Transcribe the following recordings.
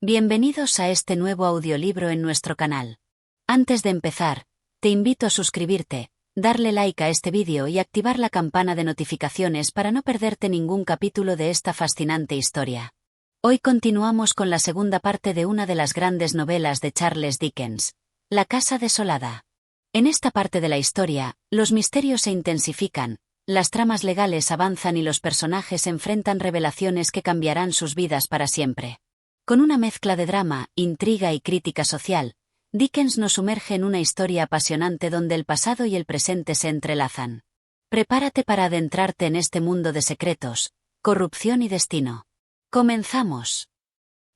Bienvenidos a este nuevo audiolibro en nuestro canal. Antes de empezar, te invito a suscribirte, darle like a este vídeo y activar la campana de notificaciones para no perderte ningún capítulo de esta fascinante historia. Hoy continuamos con la segunda parte de una de las grandes novelas de Charles Dickens, La casa desolada. En esta parte de la historia, los misterios se intensifican, las tramas legales avanzan y los personajes enfrentan revelaciones que cambiarán sus vidas para siempre. Con una mezcla de drama, intriga y crítica social, Dickens nos sumerge en una historia apasionante donde el pasado y el presente se entrelazan. Prepárate para adentrarte en este mundo de secretos, corrupción y destino. ¡Comenzamos!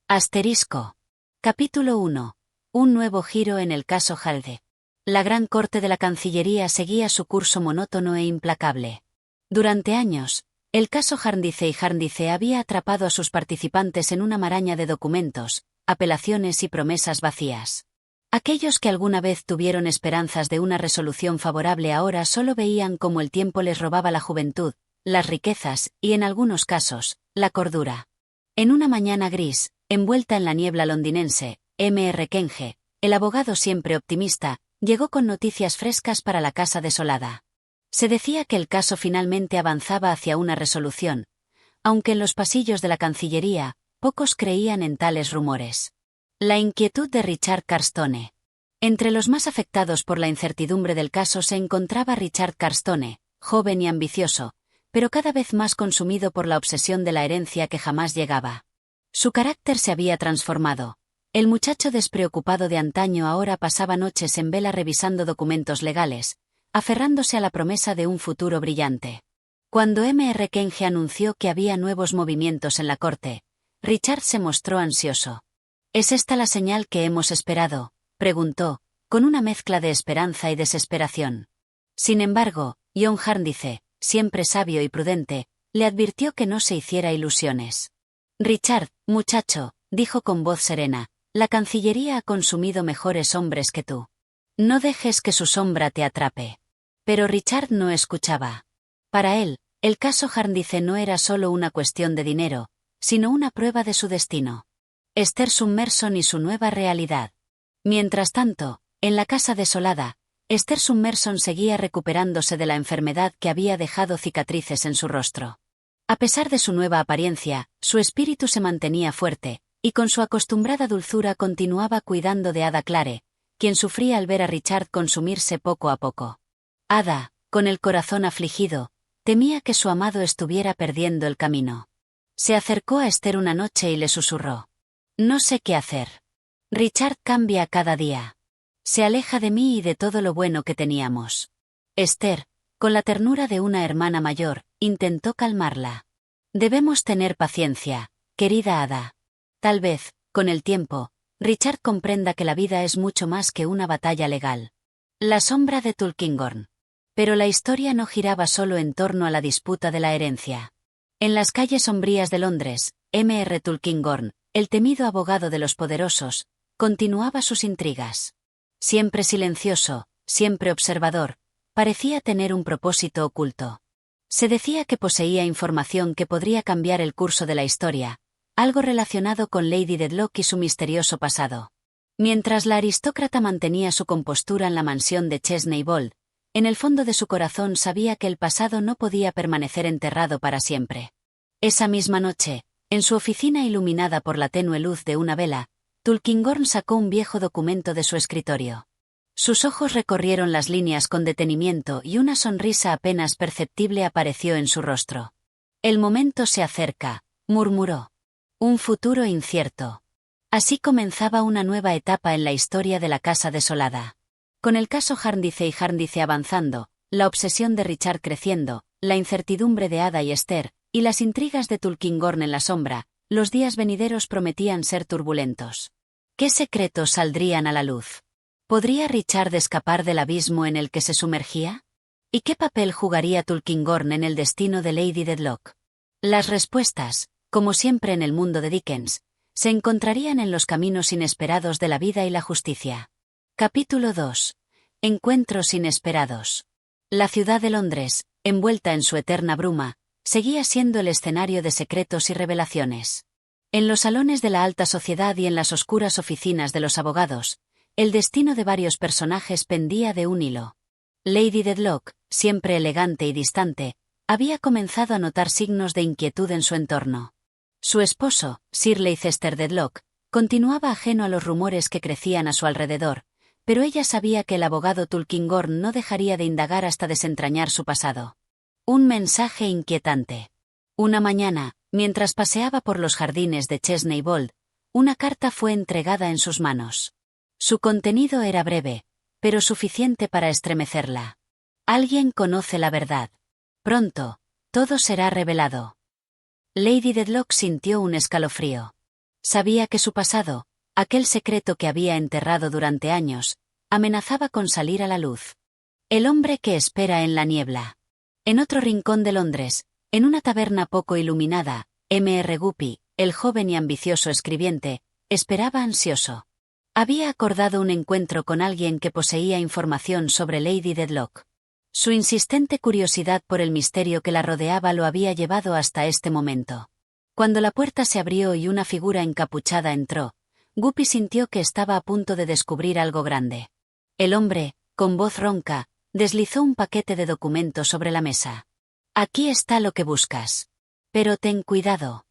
Asterisco. Capítulo 1. Un nuevo giro en el caso Halde. La gran corte de la Cancillería seguía su curso monótono e implacable. Durante años, el caso Jarndyce y Jarndyce había atrapado a sus participantes en una maraña de documentos, apelaciones y promesas vacías. Aquellos que alguna vez tuvieron esperanzas de una resolución favorable ahora solo veían cómo el tiempo les robaba la juventud, las riquezas y, en algunos casos, la cordura. En una mañana gris, envuelta en la niebla londinense, M.R. Kenge, el abogado siempre optimista, llegó con noticias frescas para la casa desolada. Se decía que el caso finalmente avanzaba hacia una resolución, aunque en los pasillos de la Cancillería, pocos creían en tales rumores. La inquietud de Richard Carstone. Entre los más afectados por la incertidumbre del caso se encontraba Richard Carstone, joven y ambicioso, pero cada vez más consumido por la obsesión de la herencia que jamás llegaba. Su carácter se había transformado. El muchacho despreocupado de antaño ahora pasaba noches en vela revisando documentos legales, aferrándose a la promesa de un futuro brillante. Cuando M.R. Kenge anunció que había nuevos movimientos en la corte, Richard se mostró ansioso. ¿Es esta la señal que hemos esperado?, preguntó, con una mezcla de esperanza y desesperación. Sin embargo, John Jarndyce, siempre sabio y prudente, le advirtió que no se hiciera ilusiones. Richard, muchacho, dijo con voz serena, la Cancillería ha consumido mejores hombres que tú. No dejes que su sombra te atrape. Pero Richard no escuchaba. Para él, el caso Jarndyce no era solo una cuestión de dinero, sino una prueba de su destino. Esther Summerson y su nueva realidad. Mientras tanto, en la casa desolada, Esther Summerson seguía recuperándose de la enfermedad que había dejado cicatrices en su rostro. A pesar de su nueva apariencia, su espíritu se mantenía fuerte, y con su acostumbrada dulzura continuaba cuidando de Ada Clare, quien sufría al ver a Richard consumirse poco a poco. Ada, con el corazón afligido, temía que su amado estuviera perdiendo el camino. Se acercó a Esther una noche y le susurró: «No sé qué hacer. Richard cambia cada día. Se aleja de mí y de todo lo bueno que teníamos». Esther, con la ternura de una hermana mayor, intentó calmarla. «Debemos tener paciencia, querida Ada. Tal vez, con el tiempo, Richard comprenda que la vida es mucho más que una batalla legal». La sombra de Tulkinghorn. Pero la historia no giraba solo en torno a la disputa de la herencia. En las calles sombrías de Londres, M.R. Tulkinghorn, el temido abogado de los poderosos, continuaba sus intrigas. Siempre silencioso, siempre observador, parecía tener un propósito oculto. Se decía que poseía información que podría cambiar el curso de la historia, algo relacionado con Lady Dedlock y su misterioso pasado. Mientras la aristócrata mantenía su compostura en la mansión de Chesney Wold, en el fondo de su corazón sabía que el pasado no podía permanecer enterrado para siempre. Esa misma noche, en su oficina iluminada por la tenue luz de una vela, Tulkinghorn sacó un viejo documento de su escritorio. Sus ojos recorrieron las líneas con detenimiento y una sonrisa apenas perceptible apareció en su rostro. «El momento se acerca», murmuró. «Un futuro incierto». Así comenzaba una nueva etapa en la historia de la casa desolada. Con el caso Jarndyce y Jarndyce avanzando, la obsesión de Richard creciendo, la incertidumbre de Ada y Esther, y las intrigas de Tulkinghorn en la sombra, los días venideros prometían ser turbulentos. ¿Qué secretos saldrían a la luz? ¿Podría Richard escapar del abismo en el que se sumergía? ¿Y qué papel jugaría Tulkinghorn en el destino de Lady Dedlock? Las respuestas, como siempre en el mundo de Dickens, se encontrarían en los caminos inesperados de la vida y la justicia. Capítulo 2. Encuentros inesperados. La ciudad de Londres, envuelta en su eterna bruma, seguía siendo el escenario de secretos y revelaciones. En los salones de la alta sociedad y en las oscuras oficinas de los abogados, el destino de varios personajes pendía de un hilo. Lady Dedlock, siempre elegante y distante, había comenzado a notar signos de inquietud en su entorno. Su esposo, Sir Leicester Dedlock, continuaba ajeno a los rumores que crecían a su alrededor, pero ella sabía que el abogado Tulkinghorn no dejaría de indagar hasta desentrañar su pasado. Un mensaje inquietante. Una mañana, mientras paseaba por los jardines de Chesney Wold, una carta fue entregada en sus manos. Su contenido era breve, pero suficiente para estremecerla. Alguien conoce la verdad. Pronto, todo será revelado. Lady Dedlock sintió un escalofrío. Sabía que su pasado, aquel secreto que había enterrado durante años, amenazaba con salir a la luz. El hombre que espera en la niebla. En otro rincón de Londres, en una taberna poco iluminada, M.R. Guppy, el joven y ambicioso escribiente, esperaba ansioso. Había acordado un encuentro con alguien que poseía información sobre Lady Dedlock. Su insistente curiosidad por el misterio que la rodeaba lo había llevado hasta este momento. Cuando la puerta se abrió y una figura encapuchada entró, Guppy sintió que estaba a punto de descubrir algo grande. El hombre, con voz ronca, deslizó un paquete de documentos sobre la mesa. Aquí está lo que buscas. Pero ten cuidado.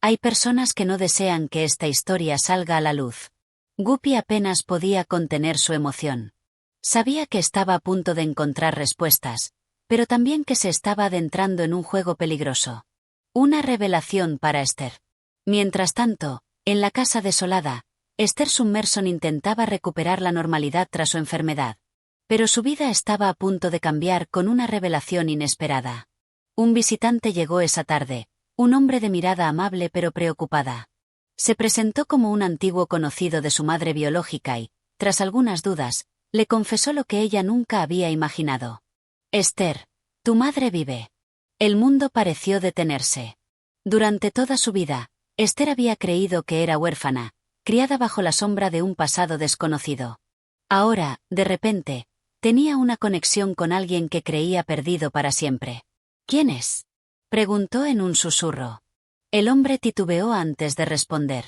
Hay personas que no desean que esta historia salga a la luz. Guppy apenas podía contener su emoción. Sabía que estaba a punto de encontrar respuestas, pero también que se estaba adentrando en un juego peligroso. Una revelación para Esther. Mientras tanto, en la casa desolada, Esther Summerson intentaba recuperar la normalidad tras su enfermedad. Pero su vida estaba a punto de cambiar con una revelación inesperada. Un visitante llegó esa tarde, un hombre de mirada amable pero preocupada. Se presentó como un antiguo conocido de su madre biológica y, tras algunas dudas, le confesó lo que ella nunca había imaginado. Esther, tu madre vive. El mundo pareció detenerse. Durante toda su vida, Esther había creído que era huérfana, criada bajo la sombra de un pasado desconocido. Ahora, de repente, tenía una conexión con alguien que creía perdido para siempre. ¿Quién es?, preguntó en un susurro. El hombre titubeó antes de responder.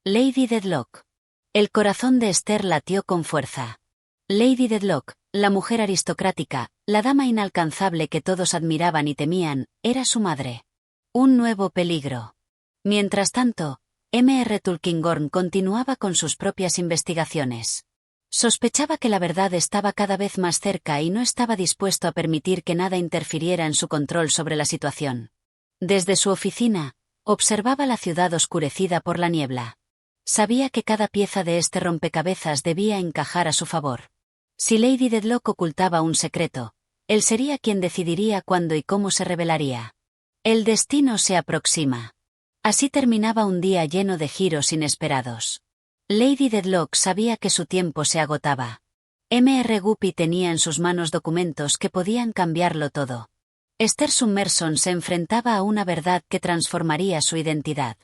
Lady Dedlock. El corazón de Esther latió con fuerza. Lady Dedlock, la mujer aristocrática, la dama inalcanzable que todos admiraban y temían, era su madre. Un nuevo peligro. Mientras tanto, M.R. Tulkinghorn continuaba con sus propias investigaciones. Sospechaba que la verdad estaba cada vez más cerca y no estaba dispuesto a permitir que nada interfiriera en su control sobre la situación. Desde su oficina, observaba la ciudad oscurecida por la niebla. Sabía que cada pieza de este rompecabezas debía encajar a su favor. Si Lady Dedlock ocultaba un secreto, él sería quien decidiría cuándo y cómo se revelaría. El destino se aproxima. Así terminaba un día lleno de giros inesperados. Lady Dedlock sabía que su tiempo se agotaba. M.R. Guppy tenía en sus manos documentos que podían cambiarlo todo. Esther Summerson se enfrentaba a una verdad que transformaría su identidad.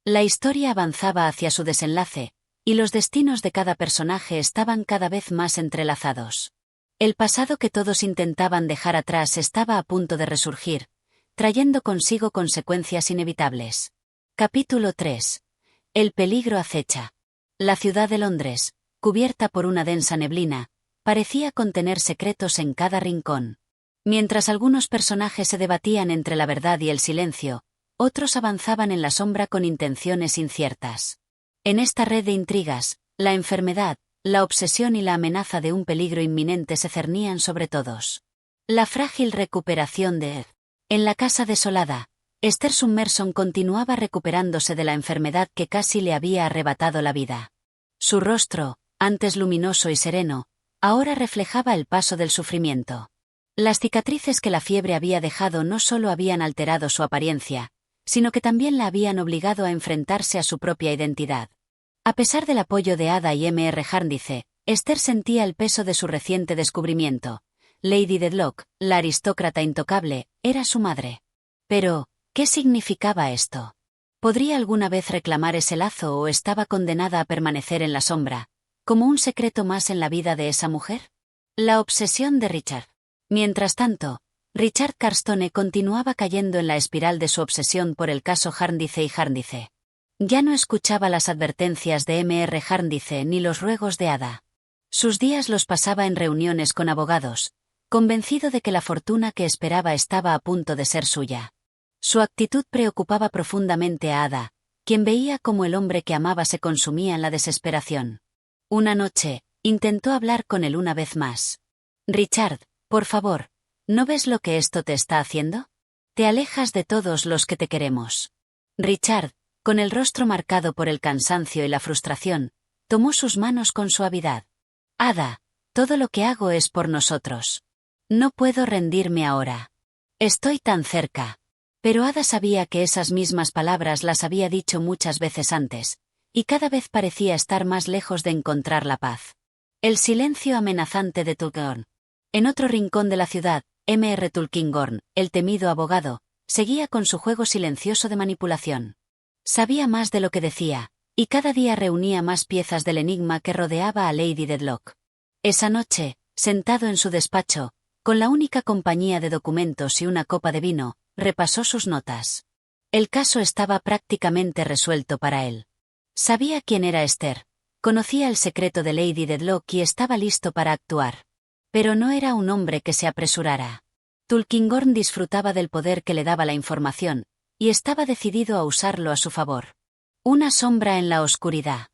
La historia avanzaba hacia su desenlace, y los destinos de cada personaje estaban cada vez más entrelazados. El pasado que todos intentaban dejar atrás estaba a punto de resurgir, trayendo consigo consecuencias inevitables. Capítulo 3. El peligro acecha. La ciudad de Londres, cubierta por una densa neblina, parecía contener secretos en cada rincón. Mientras algunos personajes se debatían entre la verdad y el silencio, otros avanzaban en la sombra con intenciones inciertas. En esta red de intrigas, la enfermedad, la obsesión y la amenaza de un peligro inminente se cernían sobre todos. La frágil recuperación de Ed. En la casa desolada, Esther Summerson continuaba recuperándose de la enfermedad que casi le había arrebatado la vida. Su rostro, antes luminoso y sereno, ahora reflejaba el paso del sufrimiento. Las cicatrices que la fiebre había dejado no solo habían alterado su apariencia, sino que también la habían obligado a enfrentarse a su propia identidad. A pesar del apoyo de Ada y M.R. Jarndyce, Esther sentía el peso de su reciente descubrimiento. Lady Dedlock, la aristócrata intocable, era su madre. Pero, ¿qué significaba esto? ¿Podría alguna vez reclamar ese lazo o estaba condenada a permanecer en la sombra, como un secreto más en la vida de esa mujer? La obsesión de Richard. Mientras tanto, Richard Carstone continuaba cayendo en la espiral de su obsesión por el caso Jarndyce y Jarndyce. Ya no escuchaba las advertencias de M.R. Jarndyce ni los ruegos de Ada. Sus días los pasaba en reuniones con abogados, convencido de que la fortuna que esperaba estaba a punto de ser suya. Su actitud preocupaba profundamente a Ada, quien veía cómo el hombre que amaba se consumía en la desesperación. Una noche, intentó hablar con él una vez más. «Richard, por favor, ¿no ves lo que esto te está haciendo? Te alejas de todos los que te queremos». Richard, con el rostro marcado por el cansancio y la frustración, tomó sus manos con suavidad. «Ada, todo lo que hago es por nosotros. No puedo rendirme ahora. Estoy tan cerca». Pero Ada sabía que esas mismas palabras las había dicho muchas veces antes, y cada vez parecía estar más lejos de encontrar la paz. El silencio amenazante de Tulkinghorn. En otro rincón de la ciudad, M.R. Tulkinghorn, el temido abogado, seguía con su juego silencioso de manipulación. Sabía más de lo que decía, y cada día reunía más piezas del enigma que rodeaba a Lady Dedlock. Esa noche, sentado en su despacho, con la única compañía de documentos y una copa de vino, repasó sus notas. El caso estaba prácticamente resuelto para él. Sabía quién era Esther, conocía el secreto de Lady Dedlock y estaba listo para actuar. Pero no era un hombre que se apresurara. Tulkinghorn disfrutaba del poder que le daba la información, y estaba decidido a usarlo a su favor. Una sombra en la oscuridad.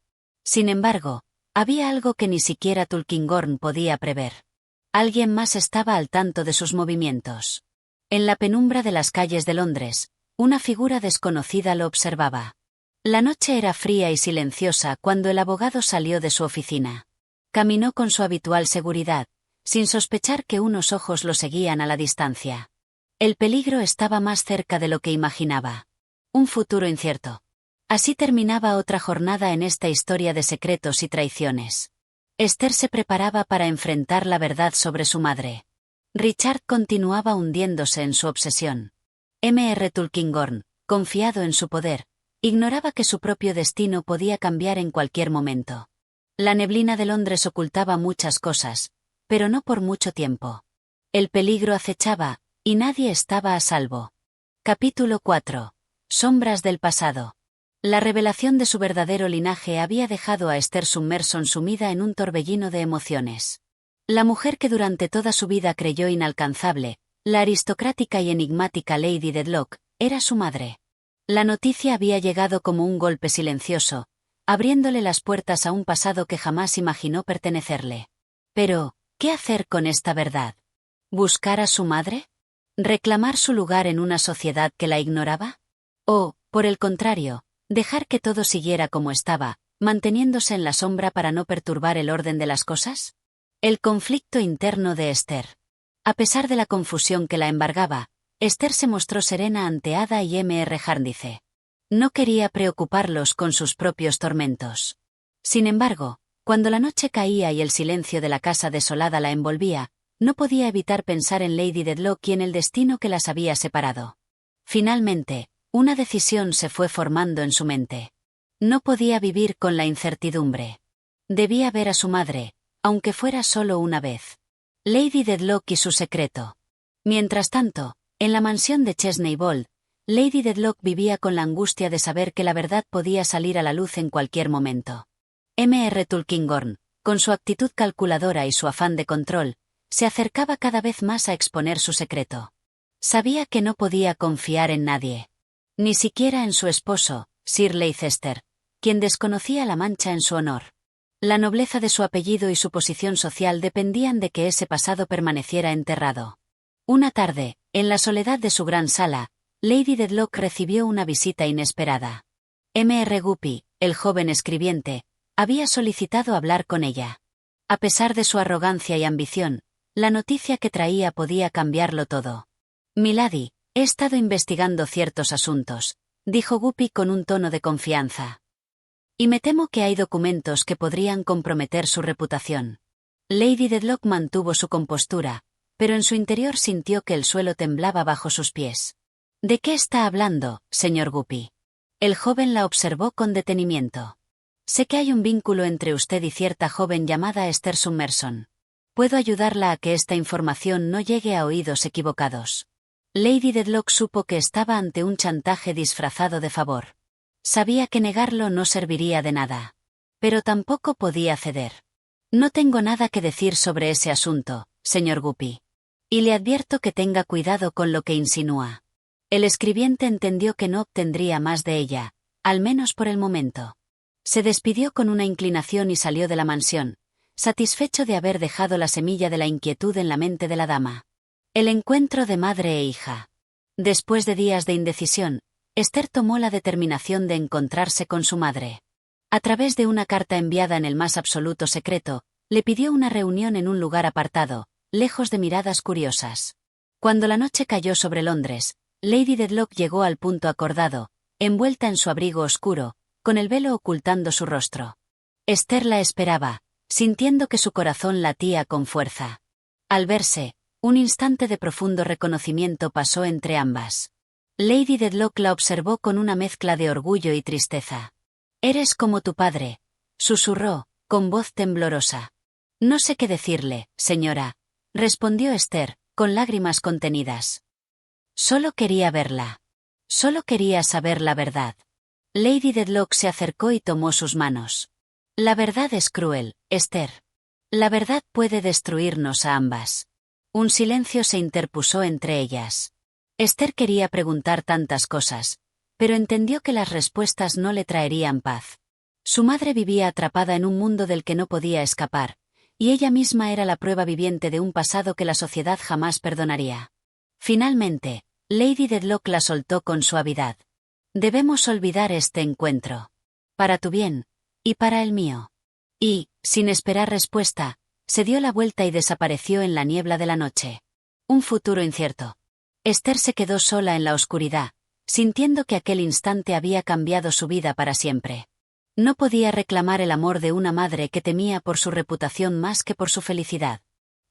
Sin embargo, había algo que ni siquiera Tulkinghorn podía prever. Alguien más estaba al tanto de sus movimientos. En la penumbra de las calles de Londres, una figura desconocida lo observaba. La noche era fría y silenciosa cuando el abogado salió de su oficina. Caminó con su habitual seguridad, sin sospechar que unos ojos lo seguían a la distancia. El peligro estaba más cerca de lo que imaginaba. Un futuro incierto. Así terminaba otra jornada en esta historia de secretos y traiciones. Esther se preparaba para enfrentar la verdad sobre su madre. Richard continuaba hundiéndose en su obsesión. M.R. Tulkinghorn, confiado en su poder, ignoraba que su propio destino podía cambiar en cualquier momento. La neblina de Londres ocultaba muchas cosas, pero no por mucho tiempo. El peligro acechaba, y nadie estaba a salvo. Capítulo 4. Sombras del pasado. La revelación de su verdadero linaje había dejado a Esther Summerson sumida en un torbellino de emociones. La mujer que durante toda su vida creyó inalcanzable, la aristocrática y enigmática Lady Dedlock, era su madre. La noticia había llegado como un golpe silencioso, abriéndole las puertas a un pasado que jamás imaginó pertenecerle. Pero, ¿qué hacer con esta verdad? ¿Buscar a su madre? ¿Reclamar su lugar en una sociedad que la ignoraba? ¿O, por el contrario, dejar que todo siguiera como estaba, manteniéndose en la sombra para no perturbar el orden de las cosas? El conflicto interno de Esther. A pesar de la confusión que la embargaba, Esther se mostró serena ante Ada y M.R. Jarndyce. No quería preocuparlos con sus propios tormentos. Sin embargo, cuando la noche caía y el silencio de la casa desolada la envolvía, no podía evitar pensar en Lady Dedlock y en el destino que las había separado. Finalmente, una decisión se fue formando en su mente. No podía vivir con la incertidumbre. Debía ver a su madre, aunque fuera solo una vez. Lady Dedlock y su secreto. Mientras tanto, en la mansión de Chesney Wold, Lady Dedlock vivía con la angustia de saber que la verdad podía salir a la luz en cualquier momento. M.R. Tulkinghorn, con su actitud calculadora y su afán de control, se acercaba cada vez más a exponer su secreto. Sabía que no podía confiar en nadie. Ni siquiera en su esposo, Sir Leicester, quien desconocía la mancha en su honor. La nobleza de su apellido y su posición social dependían de que ese pasado permaneciera enterrado. Una tarde, en la soledad de su gran sala, Lady Dedlock recibió una visita inesperada. M.R. Guppy, el joven escribiente, había solicitado hablar con ella. A pesar de su arrogancia y ambición, la noticia que traía podía cambiarlo todo. «Milady, he estado investigando ciertos asuntos», dijo Guppy con un tono de confianza. «Y me temo que hay documentos que podrían comprometer su reputación». Lady Dedlock mantuvo su compostura, pero en su interior sintió que el suelo temblaba bajo sus pies. «¿De qué está hablando, señor Guppy?» El joven la observó con detenimiento. «Sé que hay un vínculo entre usted y cierta joven llamada Esther Summerson. Puedo ayudarla a que esta información no llegue a oídos equivocados». Lady Dedlock supo que estaba ante un chantaje disfrazado de favor. Sabía que negarlo no serviría de nada. Pero tampoco podía ceder. No tengo nada que decir sobre ese asunto, señor Guppy. Y le advierto que tenga cuidado con lo que insinúa. El escribiente entendió que no obtendría más de ella, al menos por el momento. Se despidió con una inclinación y salió de la mansión, satisfecho de haber dejado la semilla de la inquietud en la mente de la dama. El encuentro de madre e hija. Después de días de indecisión, Esther tomó la determinación de encontrarse con su madre. A través de una carta enviada en el más absoluto secreto, le pidió una reunión en un lugar apartado, lejos de miradas curiosas. Cuando la noche cayó sobre Londres, Lady Dedlock llegó al punto acordado, envuelta en su abrigo oscuro, con el velo ocultando su rostro. Esther la esperaba, sintiendo que su corazón latía con fuerza. Al verse, un instante de profundo reconocimiento pasó entre ambas. Lady Dedlock la observó con una mezcla de orgullo y tristeza. «Eres como tu padre», susurró, con voz temblorosa. «No sé qué decirle, señora», respondió Esther, con lágrimas contenidas. Solo quería verla. Solo quería saber la verdad. Lady Dedlock se acercó y tomó sus manos. «La verdad es cruel, Esther. La verdad puede destruirnos a ambas». Un silencio se interpuso entre ellas. Esther quería preguntar tantas cosas, pero entendió que las respuestas no le traerían paz. Su madre vivía atrapada en un mundo del que no podía escapar, y ella misma era la prueba viviente de un pasado que la sociedad jamás perdonaría. Finalmente, Lady Dedlock la soltó con suavidad. «Debemos olvidar este encuentro. Para tu bien, y para el mío». Y, sin esperar respuesta, se dio la vuelta y desapareció en la niebla de la noche. Un futuro incierto. Esther se quedó sola en la oscuridad, sintiendo que aquel instante había cambiado su vida para siempre. No podía reclamar el amor de una madre que temía por su reputación más que por su felicidad.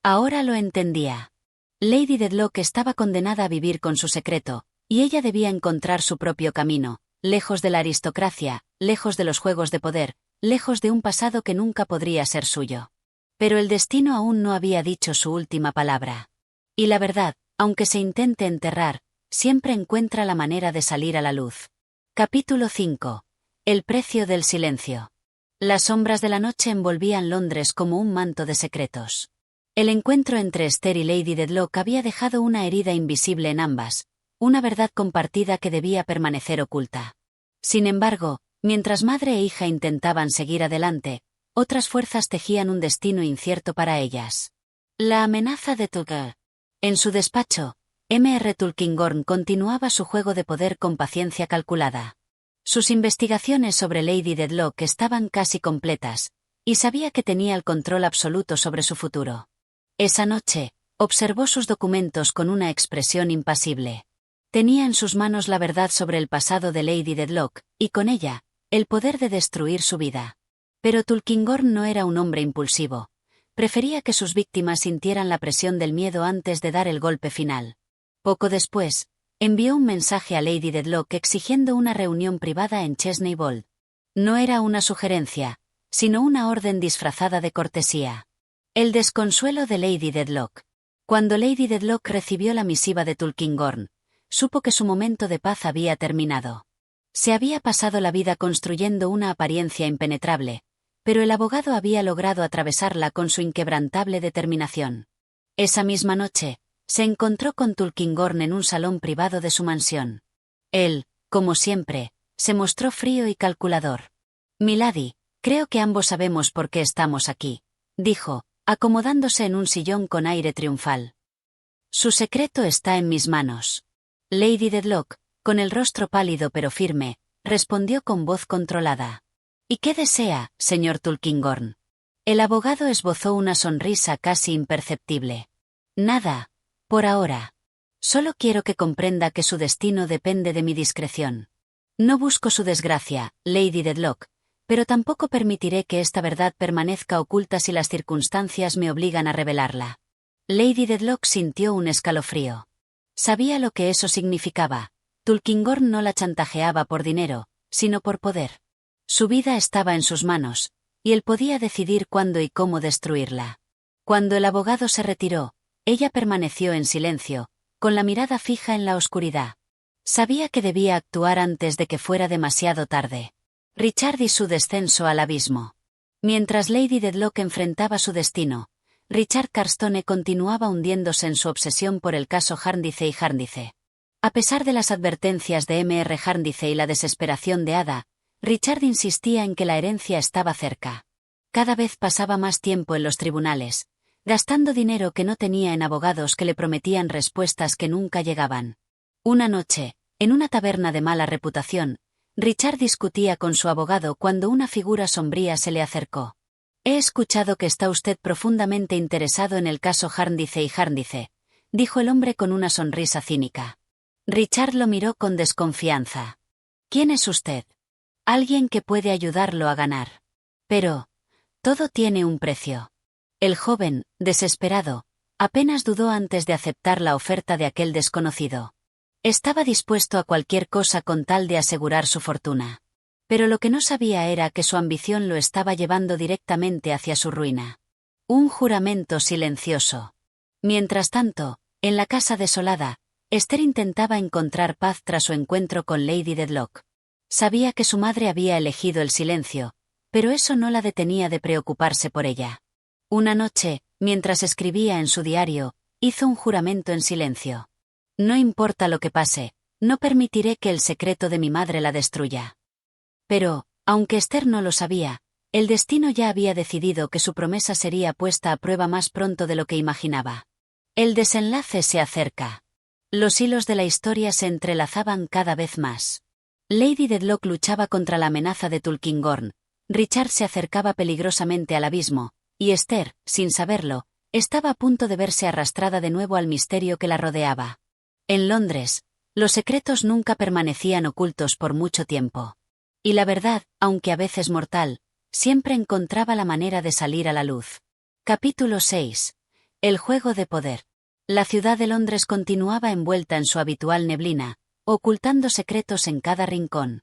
Ahora lo entendía. Lady Dedlock estaba condenada a vivir con su secreto, y ella debía encontrar su propio camino, lejos de la aristocracia, lejos de los juegos de poder, lejos de un pasado que nunca podría ser suyo. Pero el destino aún no había dicho su última palabra. Y la verdad, aunque se intente enterrar, siempre encuentra la manera de salir a la luz. Capítulo 5. El precio del silencio. Las sombras de la noche envolvían Londres como un manto de secretos. El encuentro entre Esther y Lady Dedlock había dejado una herida invisible en ambas, una verdad compartida que debía permanecer oculta. Sin embargo, mientras madre e hija intentaban seguir adelante, otras fuerzas tejían un destino incierto para ellas. La amenaza de Tulkinghorn. En su despacho, Mr. Tulkinghorn continuaba su juego de poder con paciencia calculada. Sus investigaciones sobre Lady Dedlock estaban casi completas, y sabía que tenía el control absoluto sobre su futuro. Esa noche, observó sus documentos con una expresión impasible. Tenía en sus manos la verdad sobre el pasado de Lady Dedlock, y con ella, el poder de destruir su vida. Pero Tulkinghorn no era un hombre impulsivo. Prefería que sus víctimas sintieran la presión del miedo antes de dar el golpe final. Poco después, envió un mensaje a Lady Dedlock exigiendo una reunión privada en Chesney Wold. No era una sugerencia, sino una orden disfrazada de cortesía. El desconsuelo de Lady Dedlock. Cuando Lady Dedlock recibió la misiva de Tulkinghorn, supo que su momento de paz había terminado. Se había pasado la vida construyendo una apariencia impenetrable, pero el abogado había logrado atravesarla con su inquebrantable determinación. Esa misma noche, se encontró con Tulkinghorn en un salón privado de su mansión. Él, como siempre, se mostró frío y calculador. «Milady, creo que ambos sabemos por qué estamos aquí», dijo, acomodándose en un sillón con aire triunfal. «Su secreto está en mis manos». Lady Dedlock, con el rostro pálido pero firme, respondió con voz controlada. «¿Y qué desea, señor Tulkinghorn?» El abogado esbozó una sonrisa casi imperceptible. «Nada, por ahora. Solo quiero que comprenda que su destino depende de mi discreción. No busco su desgracia, Lady Dedlock, pero tampoco permitiré que esta verdad permanezca oculta si las circunstancias me obligan a revelarla». Lady Dedlock sintió un escalofrío. Sabía lo que eso significaba. Tulkinghorn no la chantajeaba por dinero, sino por poder. Su vida estaba en sus manos, y él podía decidir cuándo y cómo destruirla. Cuando el abogado se retiró, ella permaneció en silencio, con la mirada fija en la oscuridad. Sabía que debía actuar antes de que fuera demasiado tarde. Richard y su descenso al abismo. Mientras Lady Dedlock enfrentaba su destino, Richard Carstone continuaba hundiéndose en su obsesión por el caso Jarndyce y Jarndyce. A pesar de las advertencias de Mr. Jarndyce y la desesperación de Ada, Richard insistía en que la herencia estaba cerca. Cada vez pasaba más tiempo en los tribunales, gastando dinero que no tenía en abogados que le prometían respuestas que nunca llegaban. Una noche, en una taberna de mala reputación, Richard discutía con su abogado cuando una figura sombría se le acercó. «He escuchado que está usted profundamente interesado en el caso Jarndyce y Jarndyce», dijo el hombre con una sonrisa cínica. Richard lo miró con desconfianza. «¿Quién es usted?» «Alguien que puede ayudarlo a ganar». «Pero, todo tiene un precio». El joven, desesperado, apenas dudó antes de aceptar la oferta de aquel desconocido. Estaba dispuesto a cualquier cosa con tal de asegurar su fortuna. Pero lo que no sabía era que su ambición lo estaba llevando directamente hacia su ruina. Un juramento silencioso. Mientras tanto, en la casa desolada, Esther intentaba encontrar paz tras su encuentro con Lady Dedlock. Sabía que su madre había elegido el silencio, pero eso no la detenía de preocuparse por ella. Una noche, mientras escribía en su diario, hizo un juramento en silencio. «No importa lo que pase, no permitiré que el secreto de mi madre la destruya». Pero, aunque Esther no lo sabía, el destino ya había decidido que su promesa sería puesta a prueba más pronto de lo que imaginaba. El desenlace se acerca. Los hilos de la historia se entrelazaban cada vez más. Lady Dedlock luchaba contra la amenaza de Tulkinghorn, Richard se acercaba peligrosamente al abismo, y Esther, sin saberlo, estaba a punto de verse arrastrada de nuevo al misterio que la rodeaba. En Londres, los secretos nunca permanecían ocultos por mucho tiempo. Y la verdad, aunque a veces mortal, siempre encontraba la manera de salir a la luz. Capítulo 6. El juego de poder. La ciudad de Londres continuaba envuelta en su habitual neblina, ocultando secretos en cada rincón.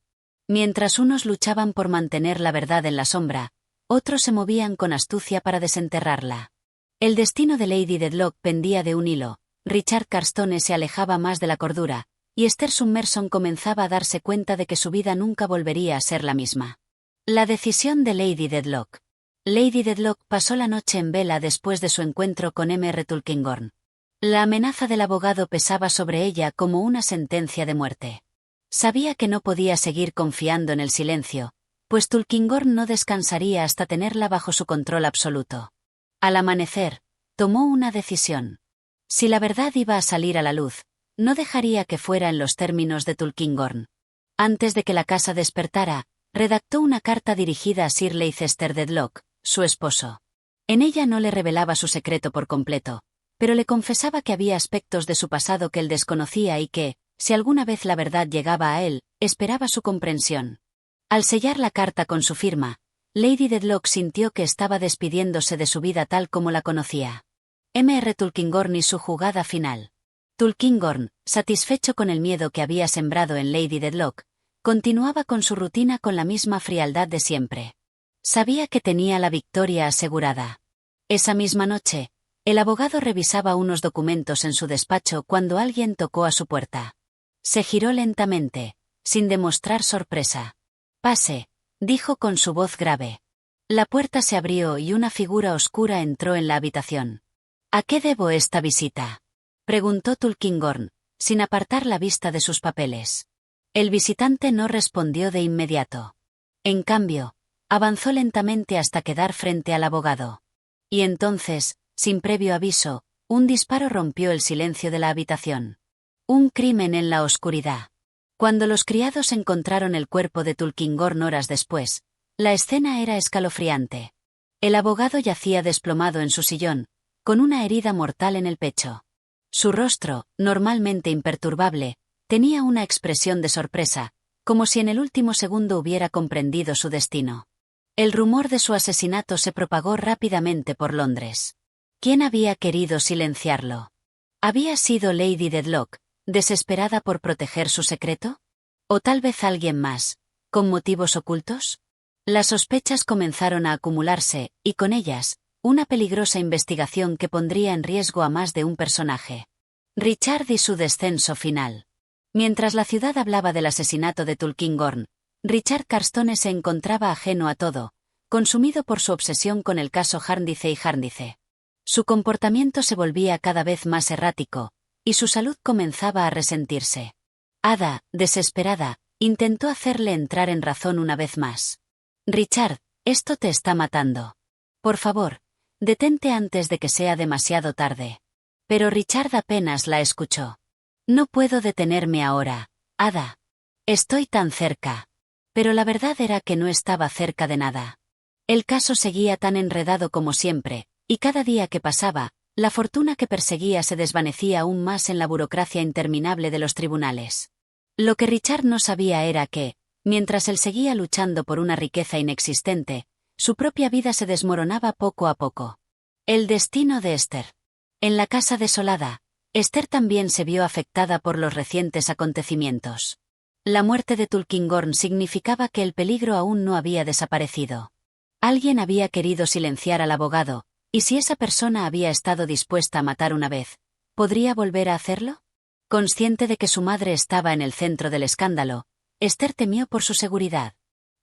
Mientras unos luchaban por mantener la verdad en la sombra, otros se movían con astucia para desenterrarla. El destino de Lady Dedlock pendía de un hilo. Richard Carstone se alejaba más de la cordura, y Esther Summerson comenzaba a darse cuenta de que su vida nunca volvería a ser la misma. La decisión de Lady Dedlock. Lady Dedlock pasó la noche en vela después de su encuentro con Mr. Tulkinghorn. La amenaza del abogado pesaba sobre ella como una sentencia de muerte. Sabía que no podía seguir confiando en el silencio, pues Tulkinghorn no descansaría hasta tenerla bajo su control absoluto. Al amanecer, tomó una decisión. Si la verdad iba a salir a la luz, no dejaría que fuera en los términos de Tulkinghorn. Antes de que la casa despertara, redactó una carta dirigida a Sir Leicester Dedlock, su esposo. En ella no le revelaba su secreto por completo, pero le confesaba que había aspectos de su pasado que él desconocía y que, si alguna vez la verdad llegaba a él, esperaba su comprensión. Al sellar la carta con su firma, Lady Dedlock sintió que estaba despidiéndose de su vida tal como la conocía. Mr. Tulkinghorn y su jugada final. Tulkinghorn, satisfecho con el miedo que había sembrado en Lady Dedlock, continuaba con su rutina con la misma frialdad de siempre. Sabía que tenía la victoria asegurada. Esa misma noche, el abogado revisaba unos documentos en su despacho cuando alguien tocó a su puerta. Se giró lentamente, sin demostrar sorpresa. «Pase», dijo con su voz grave. La puerta se abrió y una figura oscura entró en la habitación. «¿A qué debo esta visita?», preguntó Tulkinghorn, sin apartar la vista de sus papeles. El visitante no respondió de inmediato. En cambio, avanzó lentamente hasta quedar frente al abogado. Y entonces, sin previo aviso, un disparo rompió el silencio de la habitación. Un crimen en la oscuridad. Cuando los criados encontraron el cuerpo de Tulkinghorn horas después, la escena era escalofriante. El abogado yacía desplomado en su sillón, con una herida mortal en el pecho. Su rostro, normalmente imperturbable, tenía una expresión de sorpresa, como si en el último segundo hubiera comprendido su destino. El rumor de su asesinato se propagó rápidamente por Londres. ¿Quién había querido silenciarlo? ¿Había sido Lady Dedlock, desesperada por proteger su secreto? ¿O tal vez alguien más, con motivos ocultos? Las sospechas comenzaron a acumularse, y con ellas, una peligrosa investigación que pondría en riesgo a más de un personaje. Richard y su descenso final. Mientras la ciudad hablaba del asesinato de Tulkinghorn, Richard Carstone se encontraba ajeno a todo, consumido por su obsesión con el caso Jarndyce y Jarndyce. Su comportamiento se volvía cada vez más errático, y su salud comenzaba a resentirse. Ada, desesperada, intentó hacerle entrar en razón una vez más. Richard, esto te está matando. Por favor, detente antes de que sea demasiado tarde. Pero Richard apenas la escuchó. No puedo detenerme ahora, Ada. Estoy tan cerca. Pero la verdad era que no estaba cerca de nada. El caso seguía tan enredado como siempre, y cada día que pasaba, la fortuna que perseguía se desvanecía aún más en la burocracia interminable de los tribunales. Lo que Richard no sabía era que, mientras él seguía luchando por una riqueza inexistente, su propia vida se desmoronaba poco a poco. El destino de Esther. En la casa desolada, Esther también se vio afectada por los recientes acontecimientos. La muerte de Tulkinghorn significaba que el peligro aún no había desaparecido. Alguien había querido silenciar al abogado, y si esa persona había estado dispuesta a matar una vez, ¿podría volver a hacerlo? Consciente de que su madre estaba en el centro del escándalo, Esther temió por su seguridad.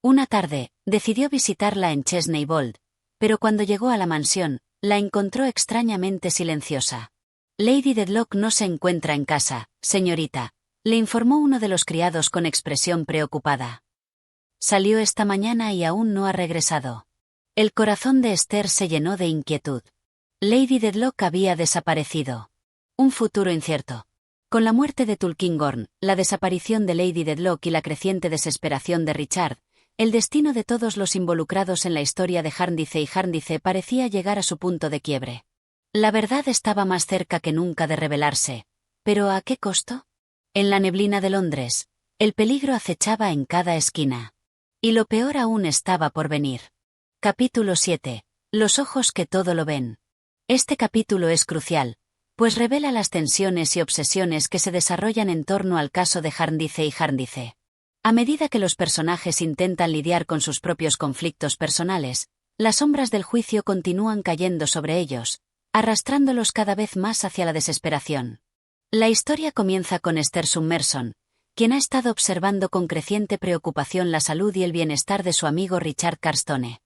Una tarde, decidió visitarla en Chesney Wold, pero cuando llegó a la mansión, la encontró extrañamente silenciosa. Lady Dedlock no se encuentra en casa, señorita, le informó uno de los criados con expresión preocupada. Salió esta mañana y aún no ha regresado. El corazón de Esther se llenó de inquietud. Lady Dedlock había desaparecido. Un futuro incierto. Con la muerte de Tulkinghorn, la desaparición de Lady Dedlock y la creciente desesperación de Richard, el destino de todos los involucrados en la historia de Jarndyce y Jarndyce parecía llegar a su punto de quiebre. La verdad estaba más cerca que nunca de revelarse. ¿Pero a qué costo? En la neblina de Londres, el peligro acechaba en cada esquina. Y lo peor aún estaba por venir. Capítulo 7. Los ojos que todo lo ven. Este capítulo es crucial, pues revela las tensiones y obsesiones que se desarrollan en torno al caso de Jarndyce y Jarndyce. A medida que los personajes intentan lidiar con sus propios conflictos personales, las sombras del juicio continúan cayendo sobre ellos, arrastrándolos cada vez más hacia la desesperación. La historia comienza con Esther Summerson, quien ha estado observando con creciente preocupación la salud y el bienestar de su amigo Richard Carstone.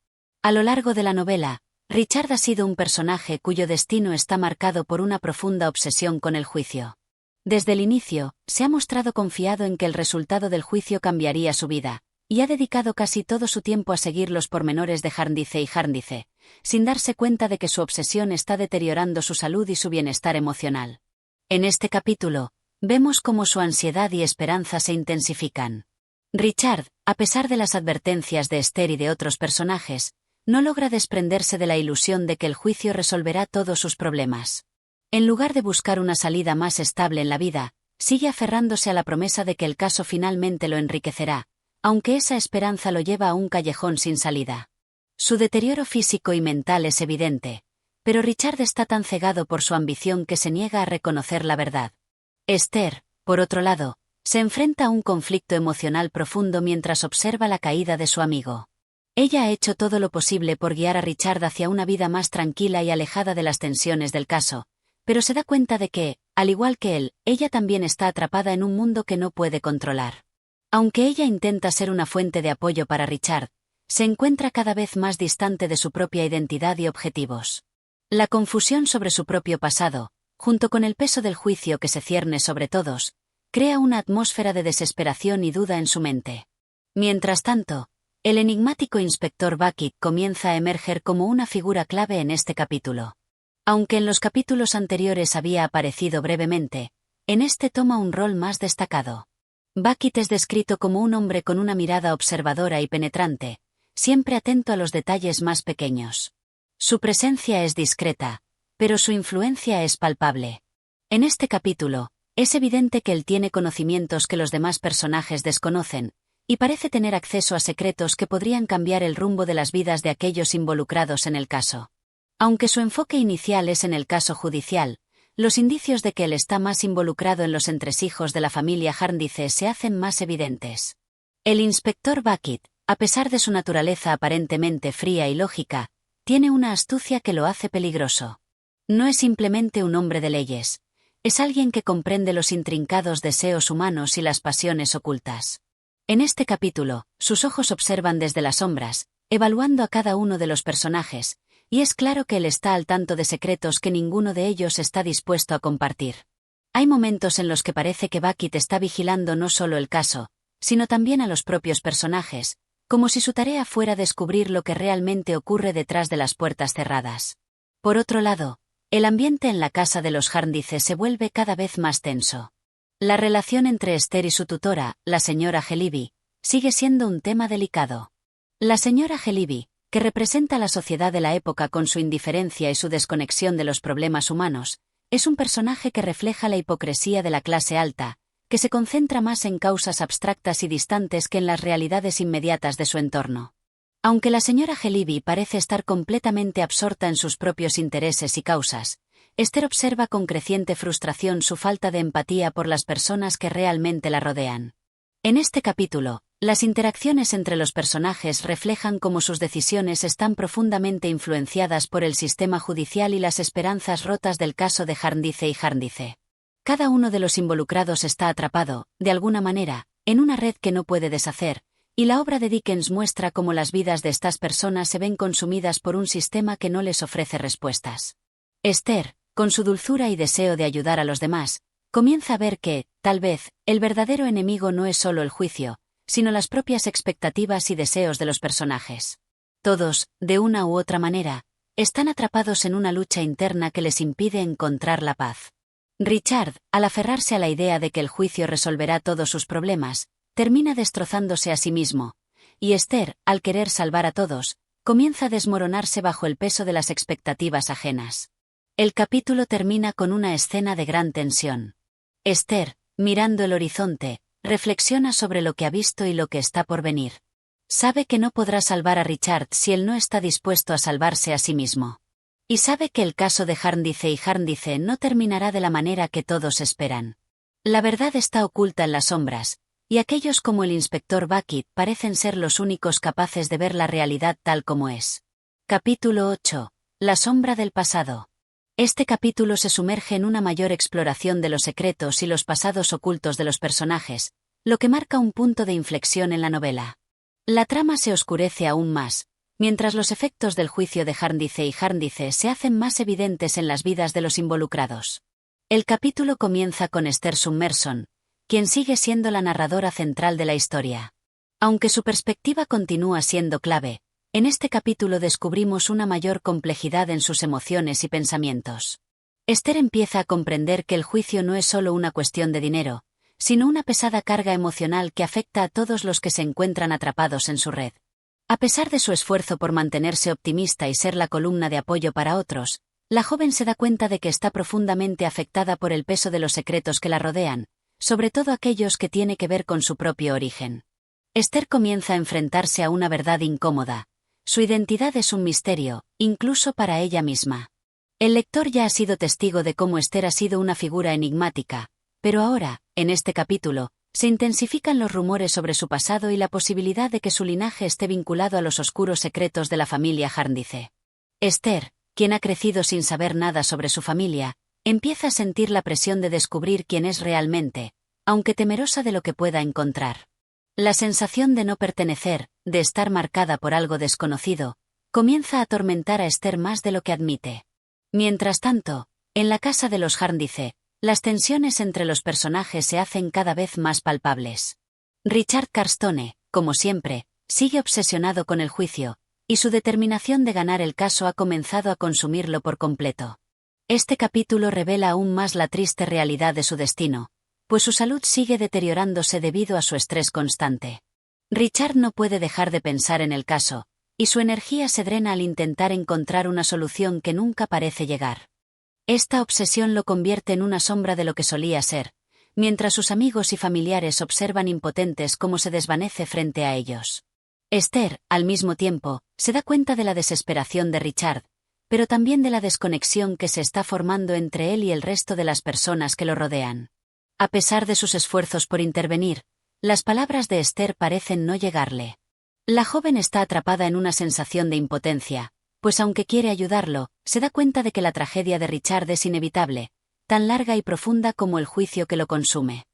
A lo largo de la novela, Richard ha sido un personaje cuyo destino está marcado por una profunda obsesión con el juicio. Desde el inicio, se ha mostrado confiado en que el resultado del juicio cambiaría su vida, y ha dedicado casi todo su tiempo a seguir los pormenores de Jarndyce y Jarndyce, sin darse cuenta de que su obsesión está deteriorando su salud y su bienestar emocional. En este capítulo, vemos cómo su ansiedad y esperanza se intensifican. Richard, a pesar de las advertencias de Esther y de otros personajes, no logra desprenderse de la ilusión de que el juicio resolverá todos sus problemas. En lugar de buscar una salida más estable en la vida, sigue aferrándose a la promesa de que el caso finalmente lo enriquecerá, aunque esa esperanza lo lleva a un callejón sin salida. Su deterioro físico y mental es evidente, pero Richard está tan cegado por su ambición que se niega a reconocer la verdad. Esther, por otro lado, se enfrenta a un conflicto emocional profundo mientras observa la caída de su amigo. Ella ha hecho todo lo posible por guiar a Richard hacia una vida más tranquila y alejada de las tensiones del caso, pero se da cuenta de que, al igual que él, ella también está atrapada en un mundo que no puede controlar. Aunque ella intenta ser una fuente de apoyo para Richard, se encuentra cada vez más distante de su propia identidad y objetivos. La confusión sobre su propio pasado, junto con el peso del juicio que se cierne sobre todos, crea una atmósfera de desesperación y duda en su mente. Mientras tanto, el enigmático inspector Bucket comienza a emerger como una figura clave en este capítulo. Aunque en los capítulos anteriores había aparecido brevemente, en este toma un rol más destacado. Bucket es descrito como un hombre con una mirada observadora y penetrante, siempre atento a los detalles más pequeños. Su presencia es discreta, pero su influencia es palpable. En este capítulo, es evidente que él tiene conocimientos que los demás personajes desconocen, y parece tener acceso a secretos que podrían cambiar el rumbo de las vidas de aquellos involucrados en el caso. Aunque su enfoque inicial es en el caso judicial, los indicios de que él está más involucrado en los entresijos de la familia Jarndyce se hacen más evidentes. El inspector Bucket, a pesar de su naturaleza aparentemente fría y lógica, tiene una astucia que lo hace peligroso. No es simplemente un hombre de leyes, Es alguien que comprende los intrincados deseos humanos y las pasiones ocultas. En este capítulo, sus ojos observan desde las sombras, evaluando a cada uno de los personajes, y es claro que él está al tanto de secretos que ninguno de ellos está dispuesto a compartir. Hay momentos en los que parece que Bucket está vigilando no solo el caso, sino también a los propios personajes, como si su tarea fuera descubrir lo que realmente ocurre detrás de las puertas cerradas. Por otro lado, el ambiente en la casa de los Jarndyce se vuelve cada vez más tenso. La relación entre Esther y su tutora, la señora Geliby, sigue siendo un tema delicado. La señora Geliby, que representa la sociedad de la época con su indiferencia y su desconexión de los problemas humanos, es un personaje que refleja la hipocresía de la clase alta, que se concentra más en causas abstractas y distantes que en las realidades inmediatas de su entorno. Aunque la señora Geliby parece estar completamente absorta en sus propios intereses y causas, Esther observa con creciente frustración su falta de empatía por las personas que realmente la rodean. En este capítulo, las interacciones entre los personajes reflejan cómo sus decisiones están profundamente influenciadas por el sistema judicial y las esperanzas rotas del caso de Jarndyce y Jarndyce. Cada uno de los involucrados está atrapado, de alguna manera, en una red que no puede deshacer, y la obra de Dickens muestra cómo las vidas de estas personas se ven consumidas por un sistema que no les ofrece respuestas. Esther, con su dulzura y deseo de ayudar a los demás, comienza a ver que, tal vez, el verdadero enemigo no es solo el juicio, sino las propias expectativas y deseos de los personajes. Todos, de una u otra manera, están atrapados en una lucha interna que les impide encontrar la paz. Richard, al aferrarse a la idea de que el juicio resolverá todos sus problemas, termina destrozándose a sí mismo, y Esther, al querer salvar a todos, comienza a desmoronarse bajo el peso de las expectativas ajenas. El capítulo termina con una escena de gran tensión. Esther, mirando el horizonte, reflexiona sobre lo que ha visto y lo que está por venir. Sabe que no podrá salvar a Richard si él no está dispuesto a salvarse a sí mismo. Y sabe que el caso de Jarndyce y Jarndyce no terminará de la manera que todos esperan. La verdad está oculta en las sombras, y aquellos como el inspector Bucket parecen ser los únicos capaces de ver la realidad tal como es. Capítulo 8. La sombra del pasado. Este capítulo se sumerge en una mayor exploración de los secretos y los pasados ocultos de los personajes, lo que marca un punto de inflexión en la novela. La trama se oscurece aún más, mientras los efectos del juicio de Jarndyce y Jarndyce se hacen más evidentes en las vidas de los involucrados. El capítulo comienza con Esther Summerson, quien sigue siendo la narradora central de la historia. Aunque su perspectiva continúa siendo clave, en este capítulo descubrimos una mayor complejidad en sus emociones y pensamientos. Esther empieza a comprender que el juicio no es solo una cuestión de dinero, sino una pesada carga emocional que afecta a todos los que se encuentran atrapados en su red. A pesar de su esfuerzo por mantenerse optimista y ser la columna de apoyo para otros, la joven se da cuenta de que está profundamente afectada por el peso de los secretos que la rodean, sobre todo aquellos que tiene que ver con su propio origen. Esther comienza a enfrentarse a una verdad incómoda. Su identidad es un misterio, incluso para ella misma. El lector ya ha sido testigo de cómo Esther ha sido una figura enigmática, pero ahora, en este capítulo, se intensifican los rumores sobre su pasado y la posibilidad de que su linaje esté vinculado a los oscuros secretos de la familia Jarndyce. Esther, quien ha crecido sin saber nada sobre su familia, empieza a sentir la presión de descubrir quién es realmente, aunque temerosa de lo que pueda encontrar. La sensación de no pertenecer, de estar marcada por algo desconocido, comienza a atormentar a Esther más de lo que admite. Mientras tanto, en la casa de los Jarndyce, las tensiones entre los personajes se hacen cada vez más palpables. Richard Carstone, como siempre, sigue obsesionado con el juicio, y su determinación de ganar el caso ha comenzado a consumirlo por completo. Este capítulo revela aún más la triste realidad de su destino, pues su salud sigue deteriorándose debido a su estrés constante. Richard no puede dejar de pensar en el caso, y su energía se drena al intentar encontrar una solución que nunca parece llegar. Esta obsesión lo convierte en una sombra de lo que solía ser, mientras sus amigos y familiares observan impotentes cómo se desvanece frente a ellos. Esther, al mismo tiempo, se da cuenta de la desesperación de Richard, pero también de la desconexión que se está formando entre él y el resto de las personas que lo rodean. A pesar de sus esfuerzos por intervenir, las palabras de Esther parecen no llegarle. La joven está atrapada en una sensación de impotencia, pues aunque quiere ayudarlo, se da cuenta de que la tragedia de Richard es inevitable, tan larga y profunda como el juicio que lo consume.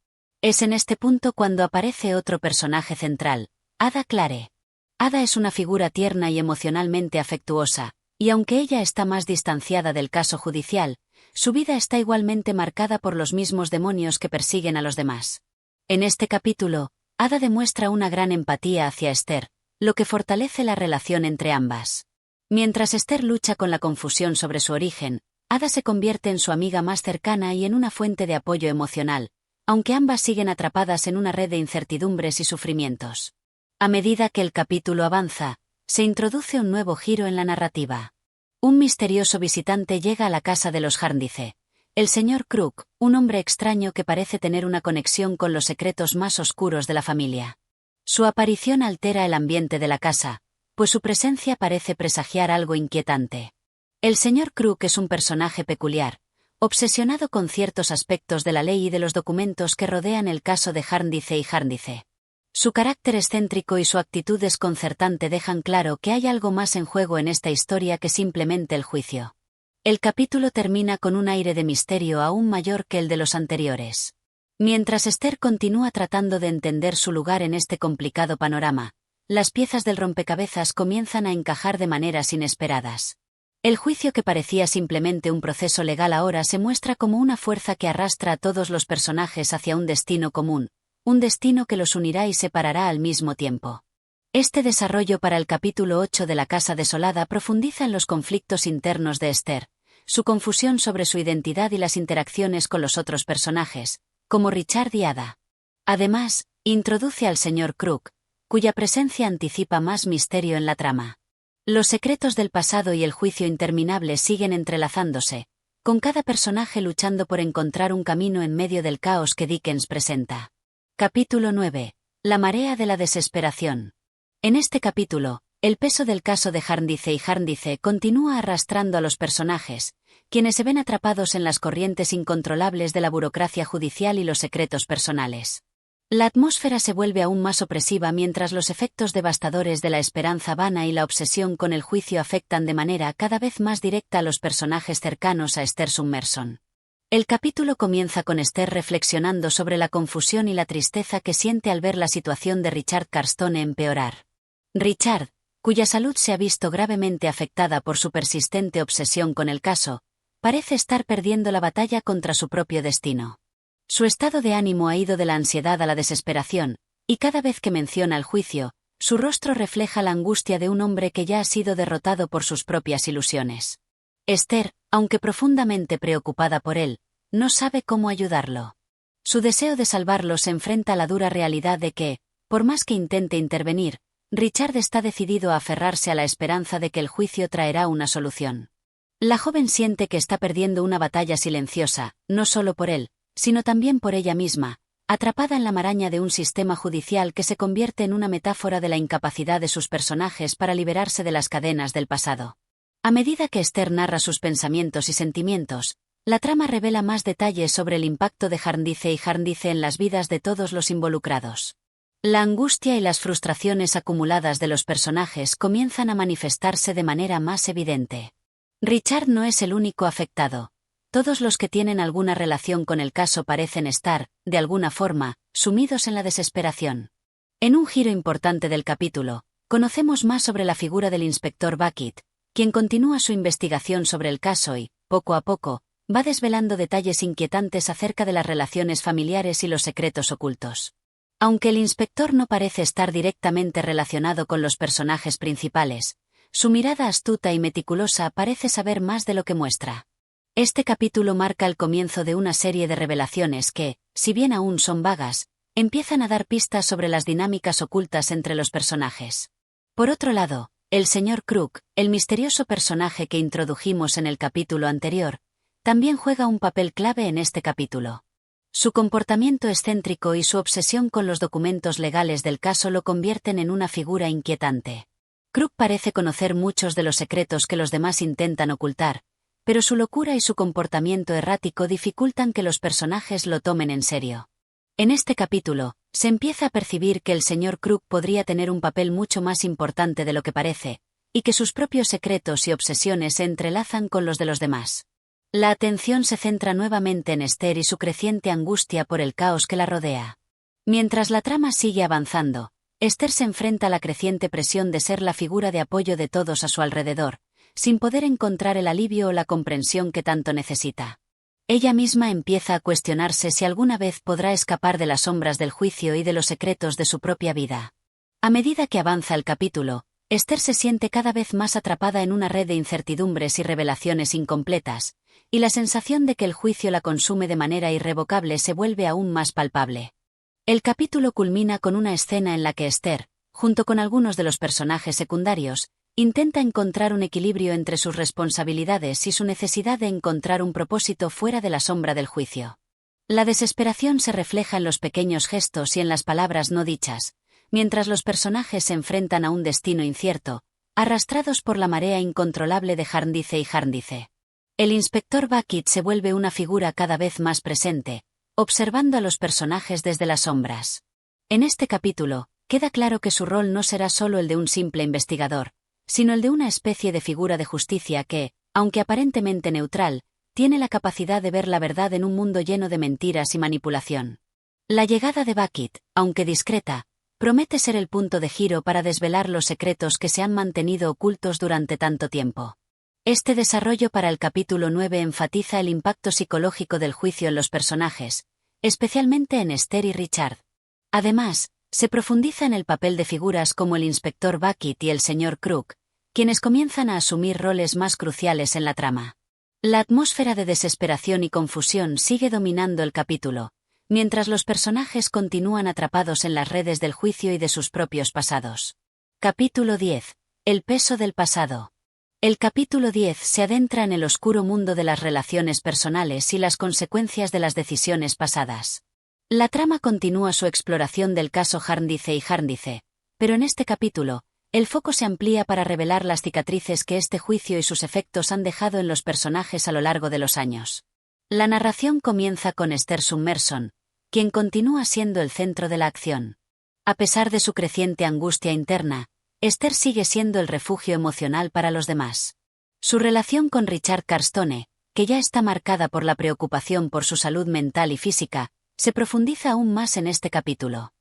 Es en este punto cuando aparece otro personaje central, Ada Clare. Ada es una figura tierna y emocionalmente afectuosa, y aunque ella está más distanciada del caso judicial, su vida está igualmente marcada por los mismos demonios que persiguen a los demás. En este capítulo, Ada demuestra una gran empatía hacia Esther, lo que fortalece la relación entre ambas. Mientras Esther lucha con la confusión sobre su origen, Ada se convierte en su amiga más cercana y en una fuente de apoyo emocional, aunque ambas siguen atrapadas en una red de incertidumbres y sufrimientos. A medida que el capítulo avanza, se introduce un nuevo giro en la narrativa. Un misterioso visitante llega a la casa de los Jarndyce. El señor Crook, un hombre extraño que parece tener una conexión con los secretos más oscuros de la familia. Su aparición altera el ambiente de la casa, pues su presencia parece presagiar algo inquietante. El señor Crook es un personaje peculiar, obsesionado con ciertos aspectos de la ley y de los documentos que rodean el caso de Jarndyce y Jarndyce. Su carácter excéntrico y su actitud desconcertante dejan claro que hay algo más en juego en esta historia que simplemente el juicio. El capítulo termina con un aire de misterio aún mayor que el de los anteriores. Mientras Esther continúa tratando de entender su lugar en este complicado panorama, las piezas del rompecabezas comienzan a encajar de maneras inesperadas. El juicio que parecía simplemente un proceso legal ahora se muestra como una fuerza que arrastra a todos los personajes hacia un destino común, un destino que los unirá y separará al mismo tiempo. Este desarrollo para el capítulo 8 de La Casa Desolada profundiza en los conflictos internos de Esther, su confusión sobre su identidad y las interacciones con los otros personajes, como Richard y Ada. Además, introduce al señor Crook, cuya presencia anticipa más misterio en la trama. Los secretos del pasado y el juicio interminable siguen entrelazándose, con cada personaje luchando por encontrar un camino en medio del caos que Dickens presenta. Capítulo 9. La marea de la desesperación. En este capítulo, el peso del caso de Jarndyce y Jarndyce continúa arrastrando a los personajes, quienes se ven atrapados en las corrientes incontrolables de la burocracia judicial y los secretos personales. La atmósfera se vuelve aún más opresiva mientras los efectos devastadores de la esperanza vana y la obsesión con el juicio afectan de manera cada vez más directa a los personajes cercanos a Esther Summerson. El capítulo comienza con Esther reflexionando sobre la confusión y la tristeza que siente al ver la situación de Richard Carstone empeorar. Richard, cuya salud se ha visto gravemente afectada por su persistente obsesión con el caso, parece estar perdiendo la batalla contra su propio destino. Su estado de ánimo ha ido de la ansiedad a la desesperación, y cada vez que menciona el juicio, su rostro refleja la angustia de un hombre que ya ha sido derrotado por sus propias ilusiones. Esther, aunque profundamente preocupada por él, no sabe cómo ayudarlo. Su deseo de salvarlo se enfrenta a la dura realidad de que, por más que intente intervenir, Richard está decidido a aferrarse a la esperanza de que el juicio traerá una solución. La joven siente que está perdiendo una batalla silenciosa, no solo por él, sino también por ella misma, atrapada en la maraña de un sistema judicial que se convierte en una metáfora de la incapacidad de sus personajes para liberarse de las cadenas del pasado. A medida que Esther narra sus pensamientos y sentimientos, la trama revela más detalles sobre el impacto de Jarndyce y Jarndyce en las vidas de todos los involucrados. La angustia y las frustraciones acumuladas de los personajes comienzan a manifestarse de manera más evidente. Richard no es el único afectado. Todos los que tienen alguna relación con el caso parecen estar, de alguna forma, sumidos en la desesperación. En un giro importante del capítulo, conocemos más sobre la figura del inspector Bucket, quien continúa su investigación sobre el caso y, poco a poco, va desvelando detalles inquietantes acerca de las relaciones familiares y los secretos ocultos. Aunque el inspector no parece estar directamente relacionado con los personajes principales, su mirada astuta y meticulosa parece saber más de lo que muestra. Este capítulo marca el comienzo de una serie de revelaciones que, si bien aún son vagas, empiezan a dar pistas sobre las dinámicas ocultas entre los personajes. Por otro lado, el señor Crook, el misterioso personaje que introdujimos en el capítulo anterior, también juega un papel clave en este capítulo. Su comportamiento excéntrico y su obsesión con los documentos legales del caso lo convierten en una figura inquietante. Crook parece conocer muchos de los secretos que los demás intentan ocultar, pero su locura y su comportamiento errático dificultan que los personajes lo tomen en serio. En este capítulo, se empieza a percibir que el señor Crook podría tener un papel mucho más importante de lo que parece, y que sus propios secretos y obsesiones se entrelazan con los de los demás. La atención se centra nuevamente en Esther y su creciente angustia por el caos que la rodea. Mientras la trama sigue avanzando, Esther se enfrenta a la creciente presión de ser la figura de apoyo de todos a su alrededor, sin poder encontrar el alivio o la comprensión que tanto necesita. Ella misma empieza a cuestionarse si alguna vez podrá escapar de las sombras del juicio y de los secretos de su propia vida. A medida que avanza el capítulo, Esther se siente cada vez más atrapada en una red de incertidumbres y revelaciones incompletas, y la sensación de que el juicio la consume de manera irrevocable se vuelve aún más palpable. El capítulo culmina con una escena en la que Esther, junto con algunos de los personajes secundarios, intenta encontrar un equilibrio entre sus responsabilidades y su necesidad de encontrar un propósito fuera de la sombra del juicio. La desesperación se refleja en los pequeños gestos y en las palabras no dichas, mientras los personajes se enfrentan a un destino incierto, arrastrados por la marea incontrolable de Jarndyce y Jarndyce. El inspector Bucket se vuelve una figura cada vez más presente, observando a los personajes desde las sombras. En este capítulo, queda claro que su rol no será solo el de un simple investigador, sino el de una especie de figura de justicia que, aunque aparentemente neutral, tiene la capacidad de ver la verdad en un mundo lleno de mentiras y manipulación. La llegada de Bucket, aunque discreta, promete ser el punto de giro para desvelar los secretos que se han mantenido ocultos durante tanto tiempo. Este desarrollo para el capítulo 9 enfatiza el impacto psicológico del juicio en los personajes, especialmente en Esther y Richard. Además, se profundiza en el papel de figuras como el inspector Bucket y el señor Crook, quienes comienzan a asumir roles más cruciales en la trama. La atmósfera de desesperación y confusión sigue dominando el capítulo, mientras los personajes continúan atrapados en las redes del juicio y de sus propios pasados. Capítulo 10. El peso del pasado. El capítulo 10 se adentra en el oscuro mundo de las relaciones personales y las consecuencias de las decisiones pasadas. La trama continúa su exploración del caso Jarndyce y Jarndyce, pero en este capítulo, el foco se amplía para revelar las cicatrices que este juicio y sus efectos han dejado en los personajes a lo largo de los años. La narración comienza con Esther Summerson, quien continúa siendo el centro de la acción. A pesar de su creciente angustia interna, Esther sigue siendo el refugio emocional para los demás. Su relación con Richard Carstone, que ya está marcada por la preocupación por su salud mental y física, se profundiza aún más en este capítulo.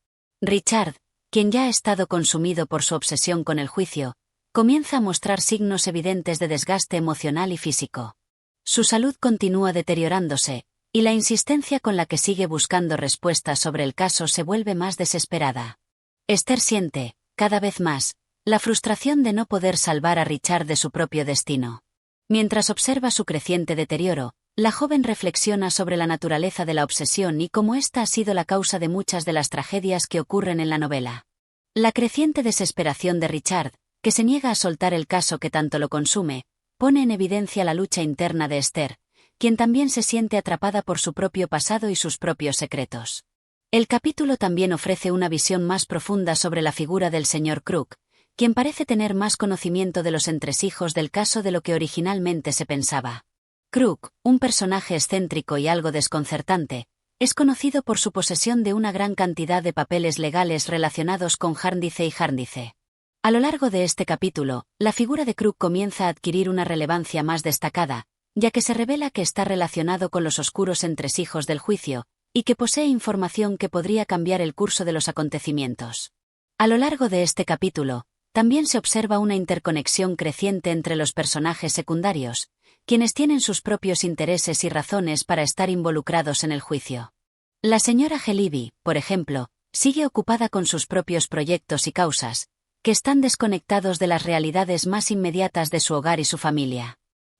Richard, quien ya ha estado consumido por su obsesión con el juicio, comienza a mostrar signos evidentes de desgaste emocional y físico. Su salud continúa deteriorándose, y la insistencia con la que sigue buscando respuestas sobre el caso se vuelve más desesperada. Esther siente, cada vez más, la frustración de no poder salvar a Richard de su propio destino. Mientras observa su creciente deterioro, la joven reflexiona sobre la naturaleza de la obsesión y cómo ésta ha sido la causa de muchas de las tragedias que ocurren en la novela. La creciente desesperación de Richard, que se niega a soltar el caso que tanto lo consume, pone en evidencia la lucha interna de Esther, quien también se siente atrapada por su propio pasado y sus propios secretos. El capítulo también ofrece una visión más profunda sobre la figura del señor Crook, quien parece tener más conocimiento de los entresijos del caso de lo que originalmente se pensaba. Crook, un personaje excéntrico y algo desconcertante, es conocido por su posesión de una gran cantidad de papeles legales relacionados con Jarndyce y Jarndyce. A lo largo de este capítulo, la figura de Crook comienza a adquirir una relevancia más destacada, ya que se revela que está relacionado con los oscuros entresijos del juicio, y que posee información que podría cambiar el curso de los acontecimientos. A lo largo de este capítulo, también se observa una interconexión creciente entre los personajes secundarios, quienes tienen sus propios intereses y razones para estar involucrados en el juicio. La señora Geliby, por ejemplo, sigue ocupada con sus propios proyectos y causas, que están desconectados de las realidades más inmediatas de su hogar y su familia.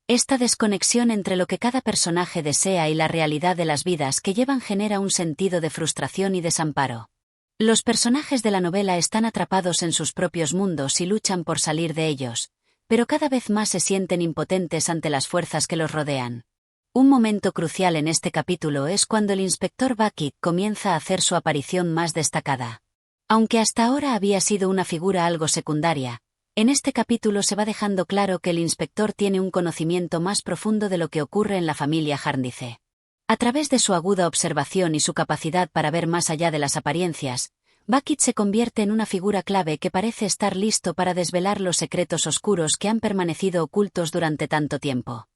Esta desconexión entre lo que cada personaje desea y la realidad de las vidas que llevan genera un sentido de frustración y desamparo. Los personajes de la novela están atrapados en sus propios mundos y luchan por salir de ellos, pero cada vez más se sienten impotentes ante las fuerzas que los rodean. Un momento crucial en este capítulo es cuando el inspector Bucket comienza a hacer su aparición más destacada. Aunque hasta ahora había sido una figura algo secundaria, en este capítulo se va dejando claro que el inspector tiene un conocimiento más profundo de lo que ocurre en la familia Jarndyce. A través de su aguda observación y su capacidad para ver más allá de las apariencias, Bucket se convierte en una figura clave que parece estar listo para desvelar los secretos oscuros que han permanecido ocultos durante tanto tiempo.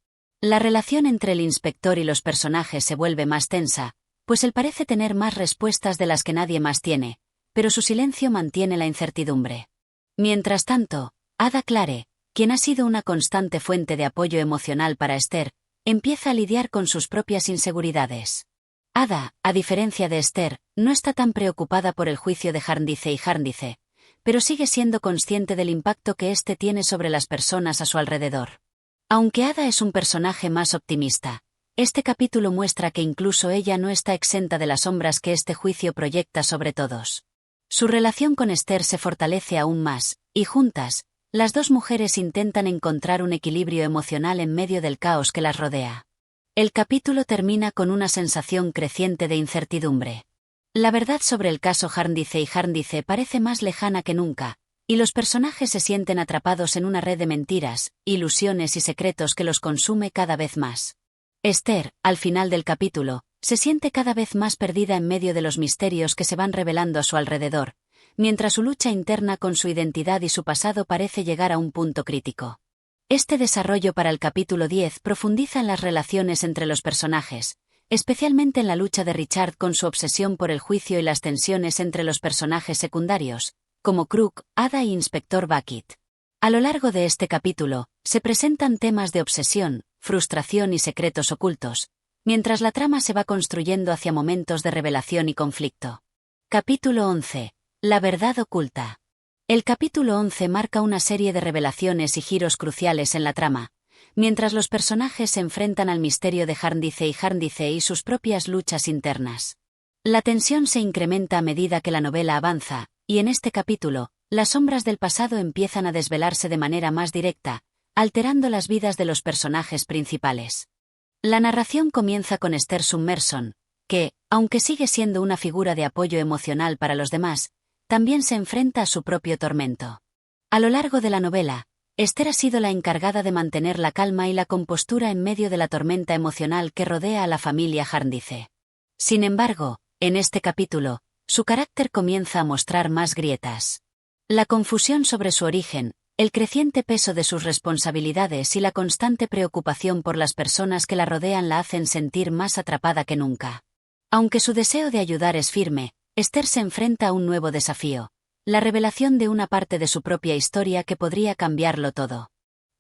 La relación entre el inspector y los personajes se vuelve más tensa, pues él parece tener más respuestas de las que nadie más tiene, pero su silencio mantiene la incertidumbre. Mientras tanto, Ada Clare, quien ha sido una constante fuente de apoyo emocional para Esther, empieza a lidiar con sus propias inseguridades. Ada, a diferencia de Esther, no está tan preocupada por el juicio de Jarndyce y Jarndyce, pero sigue siendo consciente del impacto que éste tiene sobre las personas a su alrededor. Aunque Ada es un personaje más optimista, este capítulo muestra que incluso ella no está exenta de las sombras que este juicio proyecta sobre todos. Su relación con Esther se fortalece aún más, y juntas, las dos mujeres intentan encontrar un equilibrio emocional en medio del caos que las rodea. El capítulo termina con una sensación creciente de incertidumbre. La verdad sobre el caso Jarndyce y Jarndyce parece más lejana que nunca, y los personajes se sienten atrapados en una red de mentiras, ilusiones y secretos que los consume cada vez más. Esther, al final del capítulo, se siente cada vez más perdida en medio de los misterios que se van revelando a su alrededor, mientras su lucha interna con su identidad y su pasado parece llegar a un punto crítico. Este desarrollo para el capítulo 10 profundiza en las relaciones entre los personajes, especialmente en la lucha de Richard con su obsesión por el juicio y las tensiones entre los personajes secundarios, como Crook, Ada y Inspector Bucket. A lo largo de este capítulo, se presentan temas de obsesión, frustración y secretos ocultos, mientras la trama se va construyendo hacia momentos de revelación y conflicto. Capítulo 11. La verdad oculta. El capítulo 11 marca una serie de revelaciones y giros cruciales en la trama, mientras los personajes se enfrentan al misterio de Jarndyce y sus propias luchas internas. La tensión se incrementa a medida que la novela avanza, y en este capítulo, las sombras del pasado empiezan a desvelarse de manera más directa, alterando las vidas de los personajes principales. La narración comienza con Esther Summerson, que, aunque sigue siendo una figura de apoyo emocional para los demás, también se enfrenta a su propio tormento. A lo largo de la novela, Esther ha sido la encargada de mantener la calma y la compostura en medio de la tormenta emocional que rodea a la familia Jarndyce. Sin embargo, en este capítulo, su carácter comienza a mostrar más grietas. La confusión sobre su origen, el creciente peso de sus responsabilidades y la constante preocupación por las personas que la rodean la hacen sentir más atrapada que nunca. Aunque su deseo de ayudar es firme, Esther se enfrenta a un nuevo desafío, la revelación de una parte de su propia historia que podría cambiarlo todo.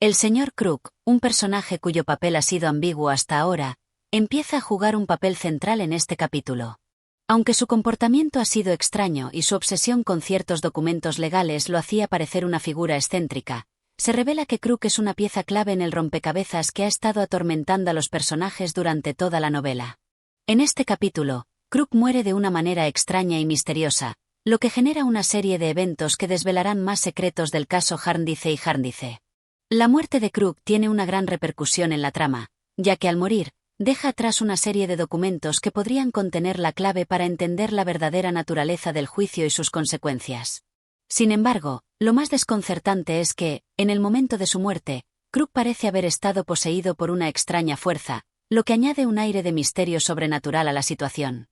El señor Crook, un personaje cuyo papel ha sido ambiguo hasta ahora, empieza a jugar un papel central en este capítulo. Aunque su comportamiento ha sido extraño y su obsesión con ciertos documentos legales lo hacía parecer una figura excéntrica, se revela que Crook es una pieza clave en el rompecabezas que ha estado atormentando a los personajes durante toda la novela. En este capítulo, Crook muere de una manera extraña y misteriosa, lo que genera una serie de eventos que desvelarán más secretos del caso Jarndyce y Jarndyce. La muerte de Crook tiene una gran repercusión en la trama, ya que al morir, deja atrás una serie de documentos que podrían contener la clave para entender la verdadera naturaleza del juicio y sus consecuencias. Sin embargo, lo más desconcertante es que, en el momento de su muerte, Crook parece haber estado poseído por una extraña fuerza, lo que añade un aire de misterio sobrenatural a la situación.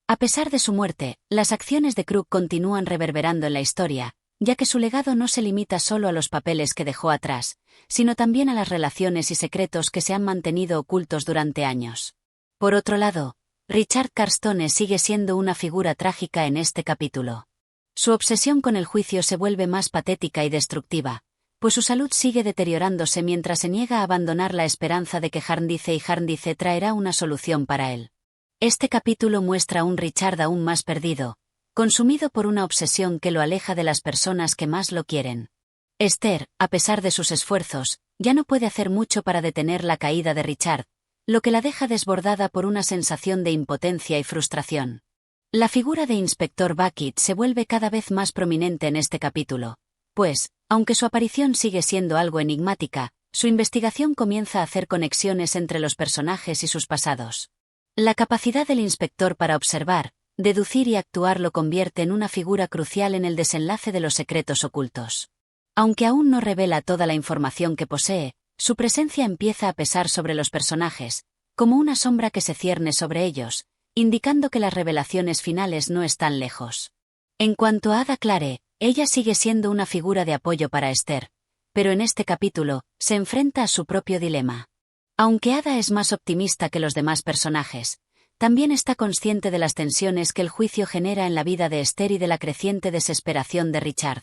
A pesar de su muerte, las acciones de Crook continúan reverberando en la historia, ya que su legado no se limita solo a los papeles que dejó atrás, sino también a las relaciones y secretos que se han mantenido ocultos durante años. Por otro lado, Richard Carstone sigue siendo una figura trágica en este capítulo. Su obsesión con el juicio se vuelve más patética y destructiva, pues su salud sigue deteriorándose mientras se niega a abandonar la esperanza de que Jarndyce y Jarndyce traerá una solución para él. Este capítulo muestra a un Richard aún más perdido, consumido por una obsesión que lo aleja de las personas que más lo quieren. Esther, a pesar de sus esfuerzos, ya no puede hacer mucho para detener la caída de Richard, lo que la deja desbordada por una sensación de impotencia y frustración. La figura de Inspector Bucket se vuelve cada vez más prominente en este capítulo, pues, aunque su aparición sigue siendo algo enigmática, su investigación comienza a hacer conexiones entre los personajes y sus pasados. La capacidad del inspector para observar, deducir y actuar lo convierte en una figura crucial en el desenlace de los secretos ocultos. Aunque aún no revela toda la información que posee, su presencia empieza a pesar sobre los personajes, como una sombra que se cierne sobre ellos, indicando que las revelaciones finales no están lejos. En cuanto a Ada Clare, ella sigue siendo una figura de apoyo para Esther, pero en este capítulo, se enfrenta a su propio dilema. Aunque Ada es más optimista que los demás personajes, también está consciente de las tensiones que el juicio genera en la vida de Esther y de la creciente desesperación de Richard.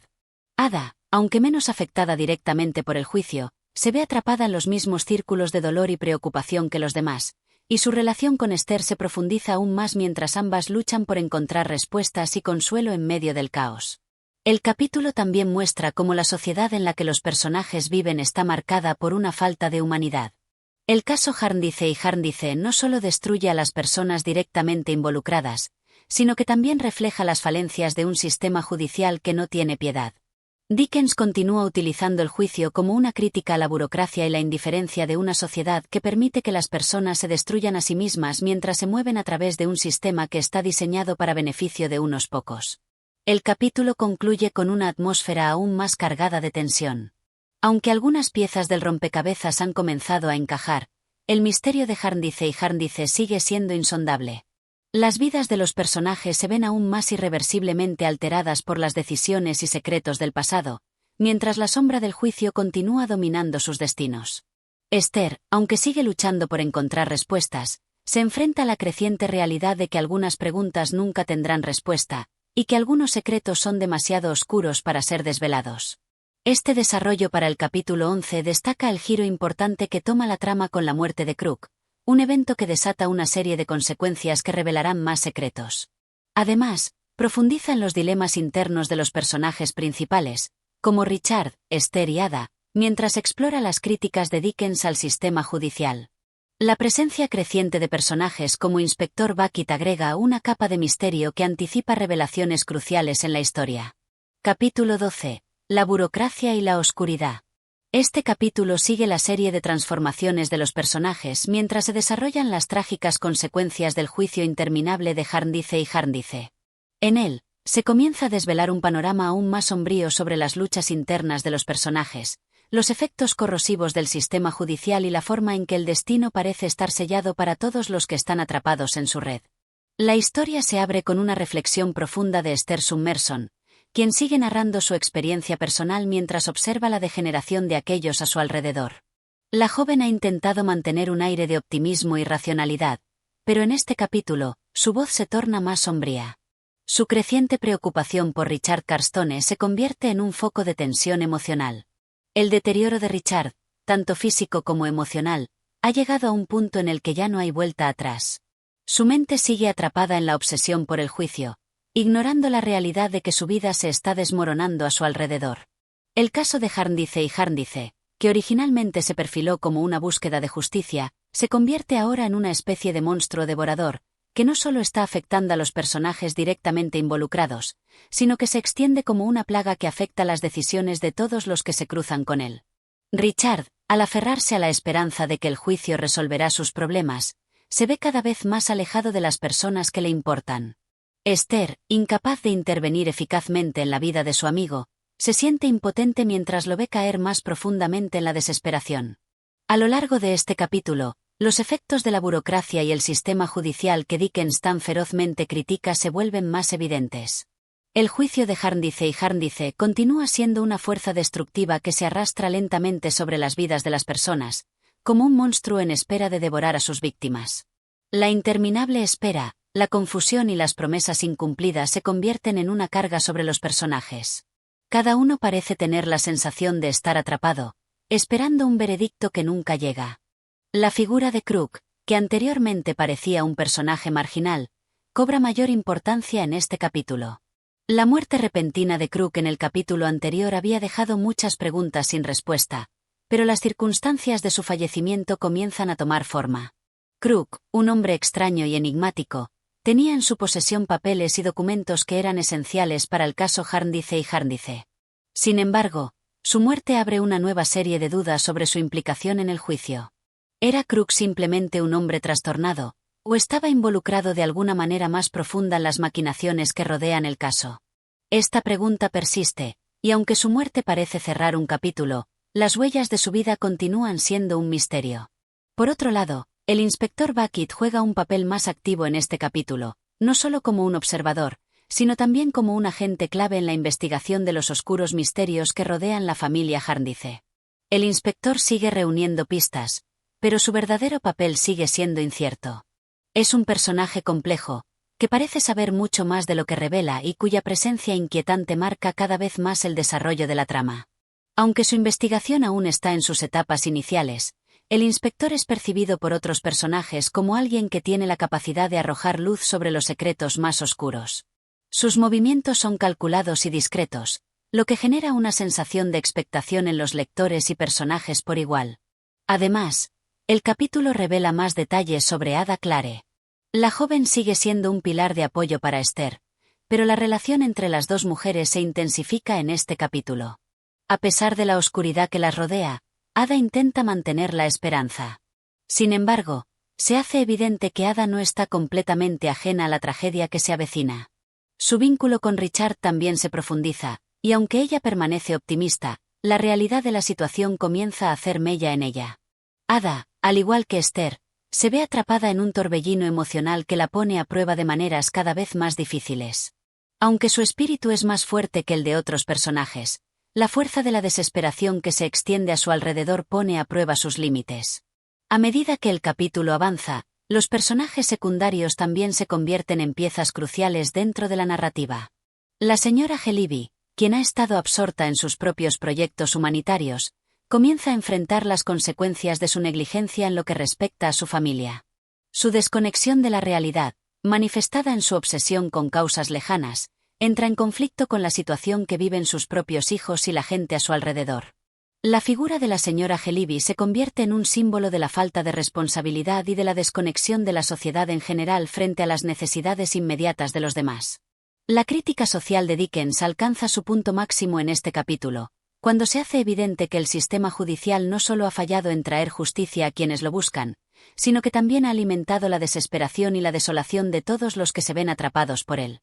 Ada, aunque menos afectada directamente por el juicio, se ve atrapada en los mismos círculos de dolor y preocupación que los demás, y su relación con Esther se profundiza aún más mientras ambas luchan por encontrar respuestas y consuelo en medio del caos. El capítulo también muestra cómo la sociedad en la que los personajes viven está marcada por una falta de humanidad. El caso Jarndyce y Jarndyce no solo destruye a las personas directamente involucradas, sino que también refleja las falencias de un sistema judicial que no tiene piedad. Dickens continúa utilizando el juicio como una crítica a la burocracia y la indiferencia de una sociedad que permite que las personas se destruyan a sí mismas mientras se mueven a través de un sistema que está diseñado para beneficio de unos pocos. El capítulo concluye con una atmósfera aún más cargada de tensión. Aunque algunas piezas del rompecabezas han comenzado a encajar, el misterio de Jarndyce y Jarndyce sigue siendo insondable. Las vidas de los personajes se ven aún más irreversiblemente alteradas por las decisiones y secretos del pasado, mientras la sombra del juicio continúa dominando sus destinos. Esther, aunque sigue luchando por encontrar respuestas, se enfrenta a la creciente realidad de que algunas preguntas nunca tendrán respuesta, y que algunos secretos son demasiado oscuros para ser desvelados. Este desarrollo para el capítulo 11 destaca el giro importante que toma la trama con la muerte de Crook, un evento que desata una serie de consecuencias que revelarán más secretos. Además, profundiza en los dilemas internos de los personajes principales, como Richard, Esther y Ada, mientras explora las críticas de Dickens al sistema judicial. La presencia creciente de personajes como Inspector Bucket agrega una capa de misterio que anticipa revelaciones cruciales en la historia. Capítulo 12. La burocracia y la oscuridad. Este capítulo sigue la serie de transformaciones de los personajes mientras se desarrollan las trágicas consecuencias del juicio interminable de Jarndyce y Jarndyce. En él, se comienza a desvelar un panorama aún más sombrío sobre las luchas internas de los personajes, los efectos corrosivos del sistema judicial y la forma en que el destino parece estar sellado para todos los que están atrapados en su red. La historia se abre con una reflexión profunda de Esther Summerson, quien sigue narrando su experiencia personal mientras observa la degeneración de aquellos a su alrededor. La joven ha intentado mantener un aire de optimismo y racionalidad, pero en este capítulo, su voz se torna más sombría. Su creciente preocupación por Richard Carstone se convierte en un foco de tensión emocional. El deterioro de Richard, tanto físico como emocional, ha llegado a un punto en el que ya no hay vuelta atrás. Su mente sigue atrapada en la obsesión por el juicio, ignorando la realidad de que su vida se está desmoronando a su alrededor. El caso de Jarndyce y Jarndyce, que originalmente se perfiló como una búsqueda de justicia, se convierte ahora en una especie de monstruo devorador, que no solo está afectando a los personajes directamente involucrados, sino que se extiende como una plaga que afecta las decisiones de todos los que se cruzan con él. Richard, al aferrarse a la esperanza de que el juicio resolverá sus problemas, se ve cada vez más alejado de las personas que le importan. Esther, incapaz de intervenir eficazmente en la vida de su amigo, se siente impotente mientras lo ve caer más profundamente en la desesperación. A lo largo de este capítulo, los efectos de la burocracia y el sistema judicial que Dickens tan ferozmente critica se vuelven más evidentes. El juicio de Jarndyce y Jarndyce continúa siendo una fuerza destructiva que se arrastra lentamente sobre las vidas de las personas, como un monstruo en espera de devorar a sus víctimas. La interminable espera, la confusión y las promesas incumplidas se convierten en una carga sobre los personajes. Cada uno parece tener la sensación de estar atrapado, esperando un veredicto que nunca llega. La figura de Crook, que anteriormente parecía un personaje marginal, cobra mayor importancia en este capítulo. La muerte repentina de Crook en el capítulo anterior había dejado muchas preguntas sin respuesta, pero las circunstancias de su fallecimiento comienzan a tomar forma. Crook, un hombre extraño y enigmático, tenía en su posesión papeles y documentos que eran esenciales para el caso Jarndyce y Jarndyce. Sin embargo, su muerte abre una nueva serie de dudas sobre su implicación en el juicio. ¿Era Crook simplemente un hombre trastornado, o estaba involucrado de alguna manera más profunda en las maquinaciones que rodean el caso? Esta pregunta persiste, y aunque su muerte parece cerrar un capítulo, las huellas de su vida continúan siendo un misterio. Por otro lado, el inspector Bucket juega un papel más activo en este capítulo, no solo como un observador, sino también como un agente clave en la investigación de los oscuros misterios que rodean la familia Jarndyce. El inspector sigue reuniendo pistas, pero su verdadero papel sigue siendo incierto. Es un personaje complejo, que parece saber mucho más de lo que revela y cuya presencia inquietante marca cada vez más el desarrollo de la trama. Aunque su investigación aún está en sus etapas iniciales, el inspector es percibido por otros personajes como alguien que tiene la capacidad de arrojar luz sobre los secretos más oscuros. Sus movimientos son calculados y discretos, lo que genera una sensación de expectación en los lectores y personajes por igual. Además, el capítulo revela más detalles sobre Ada Clare. La joven sigue siendo un pilar de apoyo para Esther, pero la relación entre las dos mujeres se intensifica en este capítulo. A pesar de la oscuridad que las rodea, Ada intenta mantener la esperanza. Sin embargo, se hace evidente que Ada no está completamente ajena a la tragedia que se avecina. Su vínculo con Richard también se profundiza, y aunque ella permanece optimista, la realidad de la situación comienza a hacer mella en ella. Ada, al igual que Esther, se ve atrapada en un torbellino emocional que la pone a prueba de maneras cada vez más difíciles. Aunque su espíritu es más fuerte que el de otros personajes, la fuerza de la desesperación que se extiende a su alrededor pone a prueba sus límites. A medida que el capítulo avanza, los personajes secundarios también se convierten en piezas cruciales dentro de la narrativa. La señora Geliby, quien ha estado absorta en sus propios proyectos humanitarios, comienza a enfrentar las consecuencias de su negligencia en lo que respecta a su familia. Su desconexión de la realidad, manifestada en su obsesión con causas lejanas, entra en conflicto con la situación que viven sus propios hijos y la gente a su alrededor. La figura de la señora Geliby se convierte en un símbolo de la falta de responsabilidad y de la desconexión de la sociedad en general frente a las necesidades inmediatas de los demás. La crítica social de Dickens alcanza su punto máximo en este capítulo, cuando se hace evidente que el sistema judicial no solo ha fallado en traer justicia a quienes lo buscan, sino que también ha alimentado la desesperación y la desolación de todos los que se ven atrapados por él.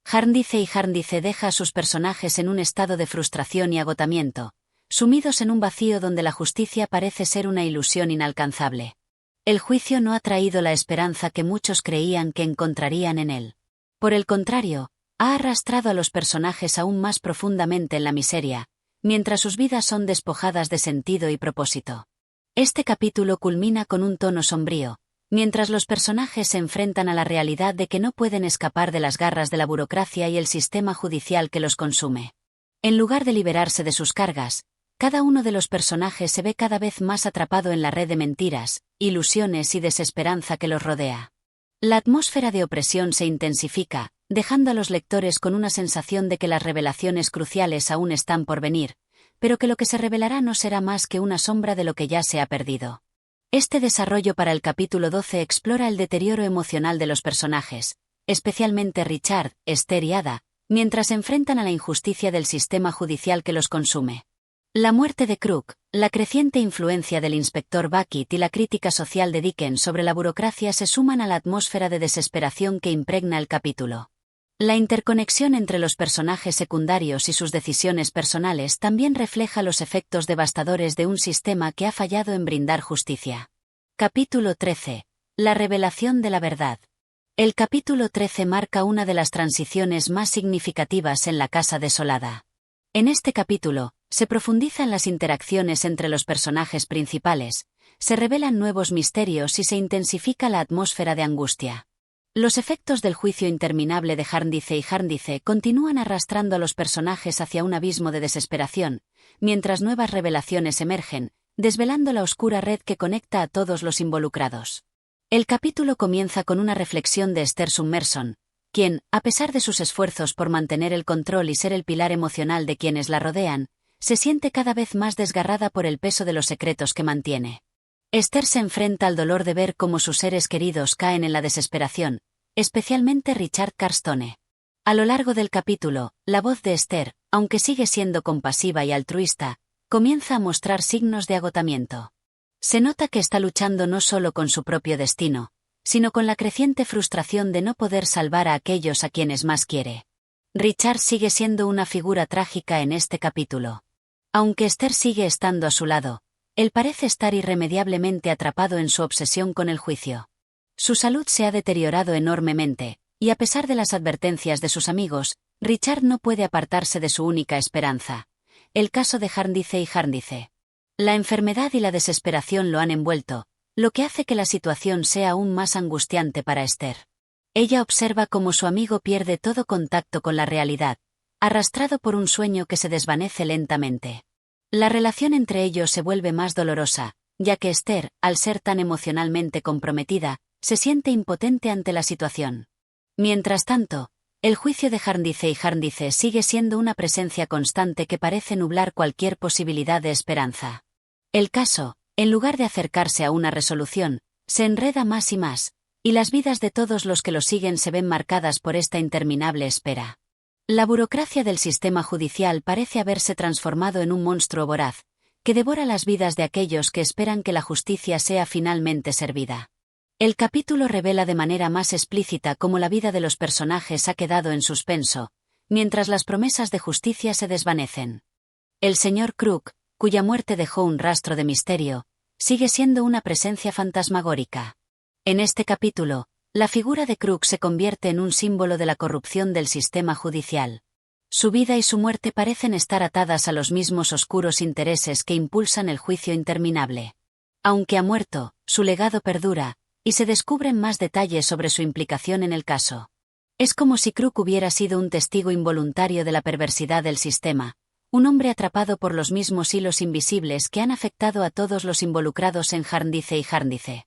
Jarndyce deja a sus personajes en un estado de frustración y agotamiento, sumidos en un vacío donde la justicia parece ser una ilusión inalcanzable. El juicio no ha traído la esperanza que muchos creían que encontrarían en él. Por el contrario, ha arrastrado a los personajes aún más profundamente en la miseria, mientras sus vidas son despojadas de sentido y propósito. Este capítulo culmina con un tono sombrío, mientras los personajes se enfrentan a la realidad de que no pueden escapar de las garras de la burocracia y el sistema judicial que los consume. En lugar de liberarse de sus cargas, cada uno de los personajes se ve cada vez más atrapado en la red de mentiras, ilusiones y desesperanza que los rodea. La atmósfera de opresión se intensifica, dejando a los lectores con una sensación de que las revelaciones cruciales aún están por venir, pero que lo que se revelará no será más que una sombra de lo que ya se ha perdido. Este desarrollo para el capítulo 12 explora el deterioro emocional de los personajes, especialmente Richard, Esther y Ada, mientras se enfrentan a la injusticia del sistema judicial que los consume. La muerte de Crook, la creciente influencia del inspector Bucket y la crítica social de Dickens sobre la burocracia se suman a la atmósfera de desesperación que impregna el capítulo. La interconexión entre los personajes secundarios y sus decisiones personales también refleja los efectos devastadores de un sistema que ha fallado en brindar justicia. Capítulo 13. La revelación de la verdad. El capítulo 13 marca una de las transiciones más significativas en La Casa Desolada. En este capítulo, se profundizan las interacciones entre los personajes principales, se revelan nuevos misterios y se intensifica la atmósfera de angustia. Los efectos del juicio interminable de Jarndyce continúan arrastrando a los personajes hacia un abismo de desesperación, mientras nuevas revelaciones emergen, desvelando la oscura red que conecta a todos los involucrados. El capítulo comienza con una reflexión de Esther Summerson, quien, a pesar de sus esfuerzos por mantener el control y ser el pilar emocional de quienes la rodean, se siente cada vez más desgarrada por el peso de los secretos que mantiene. Esther se enfrenta al dolor de ver cómo sus seres queridos caen en la desesperación, especialmente Richard Carstone. A lo largo del capítulo, la voz de Esther, aunque sigue siendo compasiva y altruista, comienza a mostrar signos de agotamiento. Se nota que está luchando no solo con su propio destino, sino con la creciente frustración de no poder salvar a aquellos a quienes más quiere. Richard sigue siendo una figura trágica en este capítulo. Aunque Esther sigue estando a su lado, él parece estar irremediablemente atrapado en su obsesión con el juicio. Su salud se ha deteriorado enormemente, y a pesar de las advertencias de sus amigos, Richard no puede apartarse de su única esperanza: el caso de Jarndyce. La enfermedad y la desesperación lo han envuelto, lo que hace que la situación sea aún más angustiante para Esther. Ella observa cómo su amigo pierde todo contacto con la realidad, arrastrado por un sueño que se desvanece lentamente. La relación entre ellos se vuelve más dolorosa, ya que Esther, al ser tan emocionalmente comprometida, se siente impotente ante la situación. Mientras tanto, el juicio de Jarndyce y Jarndyce sigue siendo una presencia constante que parece nublar cualquier posibilidad de esperanza. El caso, en lugar de acercarse a una resolución, se enreda más y más, y las vidas de todos los que lo siguen se ven marcadas por esta interminable espera. La burocracia del sistema judicial parece haberse transformado en un monstruo voraz, que devora las vidas de aquellos que esperan que la justicia sea finalmente servida. El capítulo revela de manera más explícita cómo la vida de los personajes ha quedado en suspenso, mientras las promesas de justicia se desvanecen. El señor Crook, cuya muerte dejó un rastro de misterio, sigue siendo una presencia fantasmagórica. En este capítulo, la figura de Crook se convierte en un símbolo de la corrupción del sistema judicial. Su vida y su muerte parecen estar atadas a los mismos oscuros intereses que impulsan el juicio interminable. Aunque ha muerto, su legado perdura, y se descubren más detalles sobre su implicación en el caso. Es como si Crook hubiera sido un testigo involuntario de la perversidad del sistema, un hombre atrapado por los mismos hilos invisibles que han afectado a todos los involucrados en Jarndyce y Jarndyce.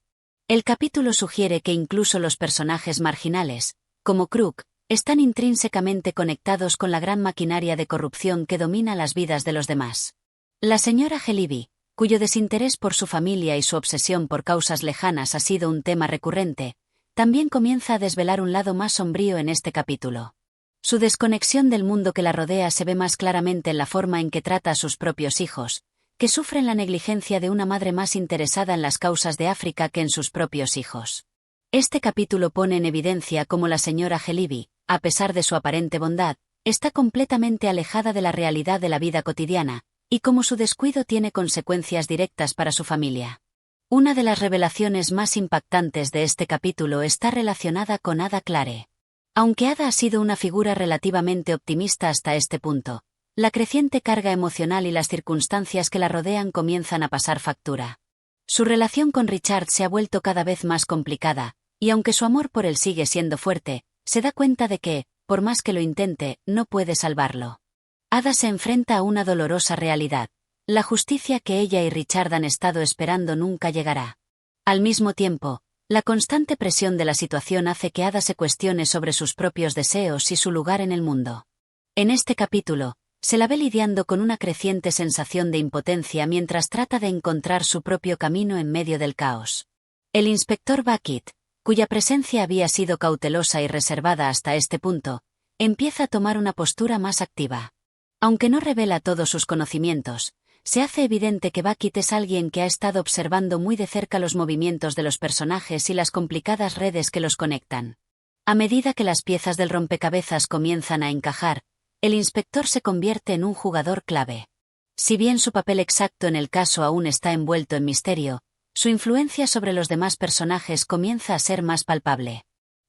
El capítulo sugiere que incluso los personajes marginales, como Crook, están intrínsecamente conectados con la gran maquinaria de corrupción que domina las vidas de los demás. La señora Geliby, cuyo desinterés por su familia y su obsesión por causas lejanas ha sido un tema recurrente, también comienza a desvelar un lado más sombrío en este capítulo. Su desconexión del mundo que la rodea se ve más claramente en la forma en que trata a sus propios hijos, que sufren la negligencia de una madre más interesada en las causas de África que en sus propios hijos. Este capítulo pone en evidencia cómo la señora Geliby, a pesar de su aparente bondad, está completamente alejada de la realidad de la vida cotidiana, y cómo su descuido tiene consecuencias directas para su familia. Una de las revelaciones más impactantes de este capítulo está relacionada con Ada Clare. Aunque Ada ha sido una figura relativamente optimista hasta este punto, la creciente carga emocional y las circunstancias que la rodean comienzan a pasar factura. Su relación con Richard se ha vuelto cada vez más complicada, y aunque su amor por él sigue siendo fuerte, se da cuenta de que, por más que lo intente, no puede salvarlo. Ada se enfrenta a una dolorosa realidad. La justicia que ella y Richard han estado esperando nunca llegará. Al mismo tiempo, la constante presión de la situación hace que Ada se cuestione sobre sus propios deseos y su lugar en el mundo. En este capítulo, se la ve lidiando con una creciente sensación de impotencia mientras trata de encontrar su propio camino en medio del caos. El inspector Bucket, cuya presencia había sido cautelosa y reservada hasta este punto, empieza a tomar una postura más activa. Aunque no revela todos sus conocimientos, se hace evidente que Bucket es alguien que ha estado observando muy de cerca los movimientos de los personajes y las complicadas redes que los conectan. A medida que las piezas del rompecabezas comienzan a encajar, el inspector se convierte en un jugador clave. Si bien su papel exacto en el caso aún está envuelto en misterio, su influencia sobre los demás personajes comienza a ser más palpable.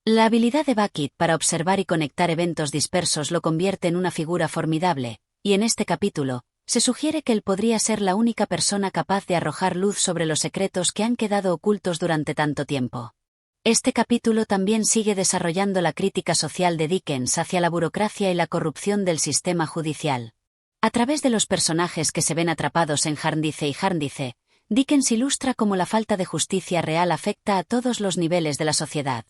La habilidad de Bucket para observar y conectar eventos dispersos lo convierte en una figura formidable, y en este capítulo, se sugiere que él podría ser la única persona capaz de arrojar luz sobre los secretos que han quedado ocultos durante tanto tiempo. Este capítulo también sigue desarrollando la crítica social de Dickens hacia la burocracia y la corrupción del sistema judicial. A través de los personajes que se ven atrapados en Jarndyce y Jarndyce, Dickens ilustra cómo la falta de justicia real afecta a todos los niveles de la sociedad.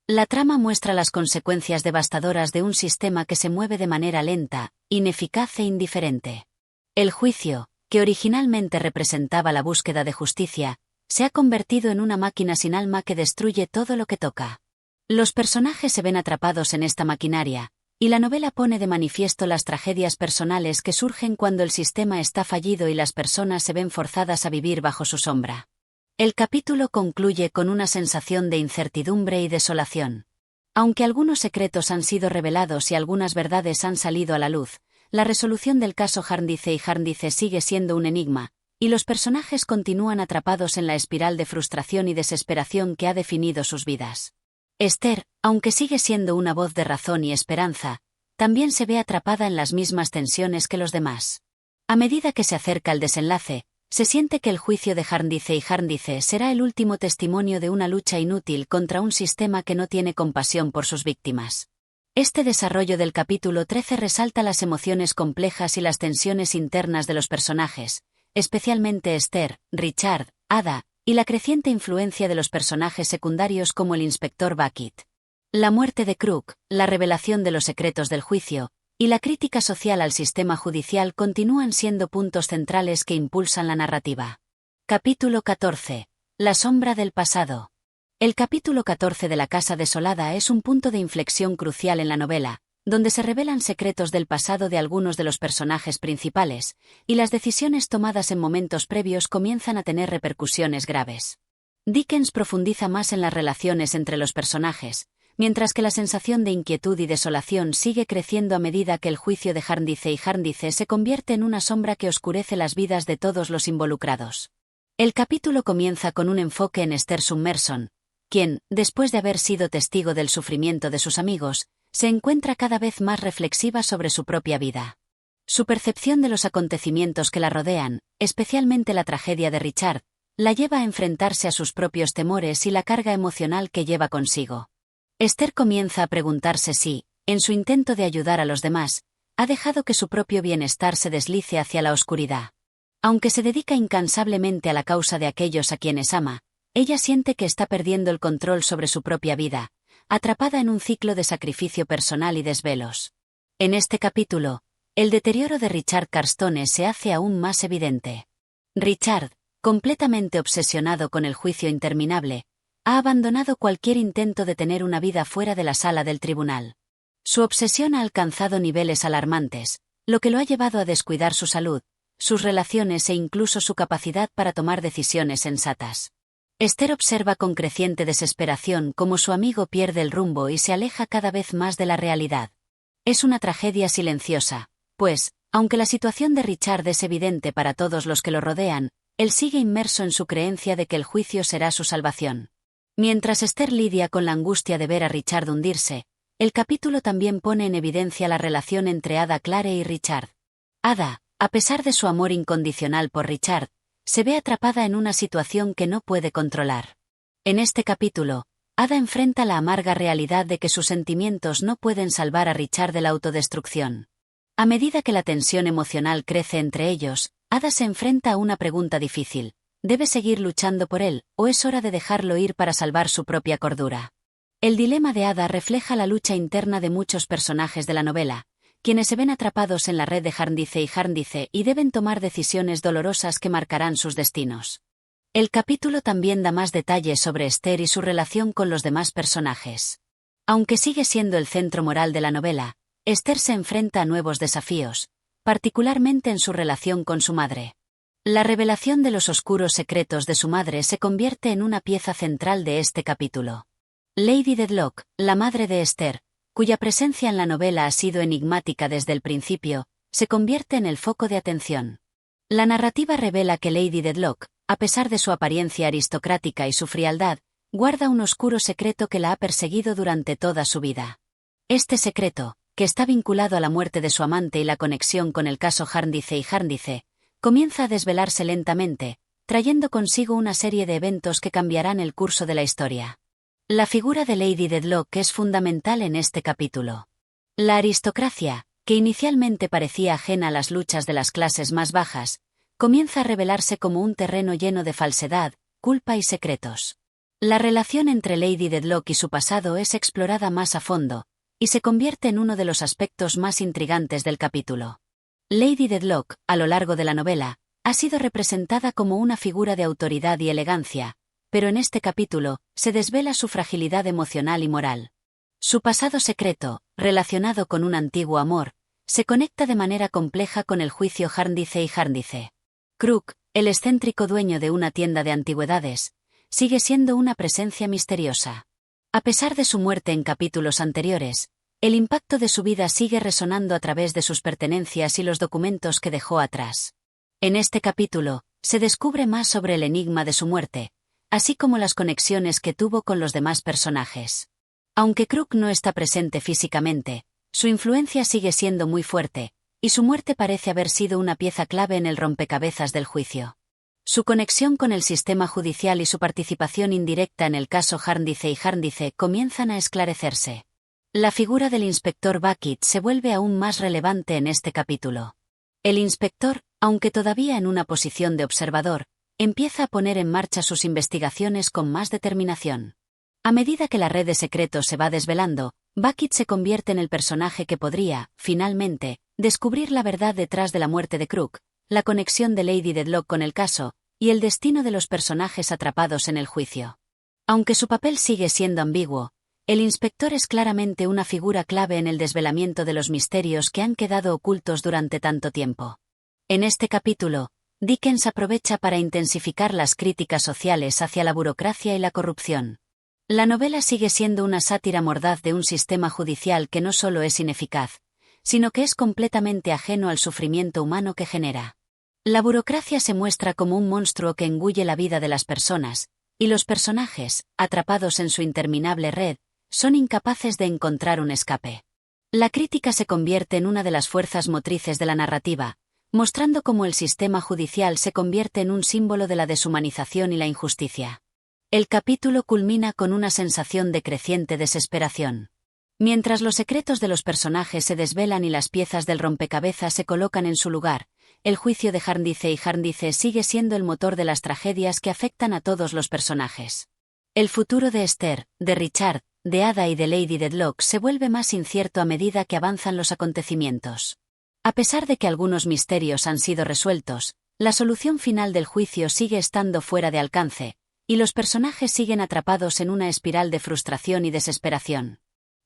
La trama muestra las consecuencias devastadoras de un sistema que se mueve de manera lenta, ineficaz e indiferente. El juicio, que originalmente representaba la búsqueda de justicia, se ha convertido en una máquina sin alma que destruye todo lo que toca. Los personajes se ven atrapados en esta maquinaria, y la novela pone de manifiesto las tragedias personales que surgen cuando el sistema está fallido y las personas se ven forzadas a vivir bajo su sombra. El capítulo concluye con una sensación de incertidumbre y desolación. Aunque algunos secretos han sido revelados y algunas verdades han salido a la luz, la resolución del caso Jarndyce y Jarndyce sigue siendo un enigma, y los personajes continúan atrapados en la espiral de frustración y desesperación que ha definido sus vidas. Esther, aunque sigue siendo una voz de razón y esperanza, también se ve atrapada en las mismas tensiones que los demás. A medida que se acerca el desenlace, Se siente que el juicio de Jarndyce y Jarndyce será el último testimonio de una lucha inútil contra un sistema que no tiene compasión por sus víctimas. Este desarrollo del capítulo 13 resalta las emociones complejas y las tensiones internas de los personajes, especialmente Esther, Richard, Ada, y la creciente influencia de los personajes secundarios como el inspector Bucket. La muerte de Crook, la revelación de los secretos del juicio, y la crítica social al sistema judicial continúan siendo puntos centrales que impulsan la narrativa. Capítulo 14. La sombra del pasado. El capítulo 14 de La Casa Desolada es un punto de inflexión crucial en la novela, donde se revelan secretos del pasado de algunos de los personajes principales, y las decisiones tomadas en momentos previos comienzan a tener repercusiones graves. Dickens profundiza más en las relaciones entre los personajes, mientras que la sensación de inquietud y desolación sigue creciendo a medida que el juicio de Jarndyce y Jarndyce se convierte en una sombra que oscurece las vidas de todos los involucrados. El capítulo comienza con un enfoque en Esther Summerson, quien, después de haber sido testigo del sufrimiento de sus amigos, se encuentra cada vez más reflexiva sobre su propia vida. Su percepción de los acontecimientos que la rodean, especialmente la tragedia de Richard, la lleva a enfrentarse a sus propios temores y la carga emocional que lleva consigo. Esther comienza a preguntarse si, en su intento de ayudar a los demás, ha dejado que su propio bienestar se deslice hacia la oscuridad. Aunque se dedica incansablemente a la causa de aquellos a quienes ama, ella siente que está perdiendo el control sobre su propia vida, atrapada en un ciclo de sacrificio personal y desvelos. En este capítulo, el deterioro de Richard Carstone se hace aún más evidente. Richard, completamente obsesionado con el juicio interminable, ha abandonado cualquier intento de tener una vida fuera de la sala del tribunal. Su obsesión ha alcanzado niveles alarmantes, lo que lo ha llevado a descuidar su salud, sus relaciones e incluso su capacidad para tomar decisiones sensatas. Esther observa con creciente desesperación cómo su amigo pierde el rumbo y se aleja cada vez más de la realidad. Es una tragedia silenciosa, pues, aunque la situación de Richard es evidente para todos los que lo rodean, él sigue inmerso en su creencia de que el juicio será su salvación. Mientras Esther lidia con la angustia de ver a Richard hundirse, el capítulo también pone en evidencia la relación entre Ada Clare y Richard. Ada, a pesar de su amor incondicional por Richard, se ve atrapada en una situación que no puede controlar. En este capítulo, Ada enfrenta la amarga realidad de que sus sentimientos no pueden salvar a Richard de la autodestrucción. A medida que la tensión emocional crece entre ellos, Ada se enfrenta a una pregunta difícil. ¿Debe seguir luchando por él, o es hora de dejarlo ir para salvar su propia cordura? El dilema de Ada refleja la lucha interna de muchos personajes de la novela, quienes se ven atrapados en la red de Jarndyce y Jarndyce y deben tomar decisiones dolorosas que marcarán sus destinos. El capítulo también da más detalles sobre Esther y su relación con los demás personajes. Aunque sigue siendo el centro moral de la novela, Esther se enfrenta a nuevos desafíos, particularmente en su relación con su madre. La revelación de los oscuros secretos de su madre se convierte en una pieza central de este capítulo. Lady Dedlock, la madre de Esther, cuya presencia en la novela ha sido enigmática desde el principio, se convierte en el foco de atención. La narrativa revela que Lady Dedlock, a pesar de su apariencia aristocrática y su frialdad, guarda un oscuro secreto que la ha perseguido durante toda su vida. Este secreto, que está vinculado a la muerte de su amante y la conexión con el caso Jarndyce y Jarndyce, comienza a desvelarse lentamente, trayendo consigo una serie de eventos que cambiarán el curso de la historia. La figura de Lady Dedlock es fundamental en este capítulo. La aristocracia, que inicialmente parecía ajena a las luchas de las clases más bajas, comienza a revelarse como un terreno lleno de falsedad, culpa y secretos. La relación entre Lady Dedlock y su pasado es explorada más a fondo, y se convierte en uno de los aspectos más intrigantes del capítulo. Lady Dedlock, a lo largo de la novela, ha sido representada como una figura de autoridad y elegancia, pero en este capítulo, se desvela su fragilidad emocional y moral. Su pasado secreto, relacionado con un antiguo amor, se conecta de manera compleja con el juicio Jarndyce y Jarndyce. Crook, el excéntrico dueño de una tienda de antigüedades, sigue siendo una presencia misteriosa. A pesar de su muerte en capítulos anteriores, el impacto de su vida sigue resonando a través de sus pertenencias y los documentos que dejó atrás. En este capítulo, se descubre más sobre el enigma de su muerte, así como las conexiones que tuvo con los demás personajes. Aunque Crook no está presente físicamente, su influencia sigue siendo muy fuerte, y su muerte parece haber sido una pieza clave en el rompecabezas del juicio. Su conexión con el sistema judicial y su participación indirecta en el caso Jarndyce y Jarndyce comienzan a esclarecerse. La figura del inspector Bucket se vuelve aún más relevante en este capítulo. El inspector, aunque todavía en una posición de observador, empieza a poner en marcha sus investigaciones con más determinación. A medida que la red de secretos se va desvelando, Bucket se convierte en el personaje que podría, finalmente, descubrir la verdad detrás de la muerte de Crook, la conexión de Lady Dedlock con el caso, y el destino de los personajes atrapados en el juicio. Aunque su papel sigue siendo ambiguo, el inspector es claramente una figura clave en el desvelamiento de los misterios que han quedado ocultos durante tanto tiempo. En este capítulo, Dickens aprovecha para intensificar las críticas sociales hacia la burocracia y la corrupción. La novela sigue siendo una sátira mordaz de un sistema judicial que no solo es ineficaz, sino que es completamente ajeno al sufrimiento humano que genera. La burocracia se muestra como un monstruo que engulle la vida de las personas, y los personajes, atrapados en su interminable red, son incapaces de encontrar un escape. La crítica se convierte en una de las fuerzas motrices de la narrativa, mostrando cómo el sistema judicial se convierte en un símbolo de la deshumanización y la injusticia. El capítulo culmina con una sensación de creciente desesperación. Mientras los secretos de los personajes se desvelan y las piezas del rompecabezas se colocan en su lugar, el juicio de Jarndyce y Jarndyce sigue siendo el motor de las tragedias que afectan a todos los personajes. El futuro de Esther, de Richard, de Ada y de Lady Dedlock se vuelve más incierto a medida que avanzan los acontecimientos. A pesar de que algunos misterios han sido resueltos, la solución final del juicio sigue estando fuera de alcance, y los personajes siguen atrapados en una espiral de frustración y desesperación.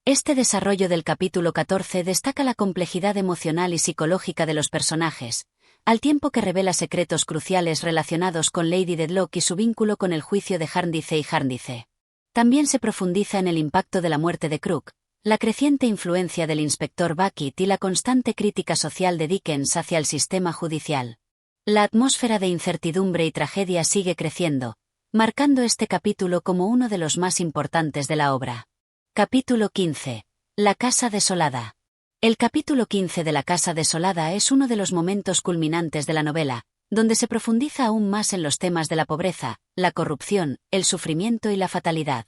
Este desarrollo del capítulo 14 destaca la complejidad emocional y psicológica de los personajes, al tiempo que revela secretos cruciales relacionados con Lady Dedlock y su vínculo con el juicio de Jarndyce y Jarndyce. También se profundiza en el impacto de la muerte de Crook, la creciente influencia del inspector Bucket y la constante crítica social de Dickens hacia el sistema judicial. La atmósfera de incertidumbre y tragedia sigue creciendo, marcando este capítulo como uno de los más importantes de la obra. Capítulo 15. La casa desolada. El capítulo 15 de La casa desolada es uno de los momentos culminantes de la novela, donde se profundiza aún más en los temas de la pobreza, la corrupción, el sufrimiento y la fatalidad.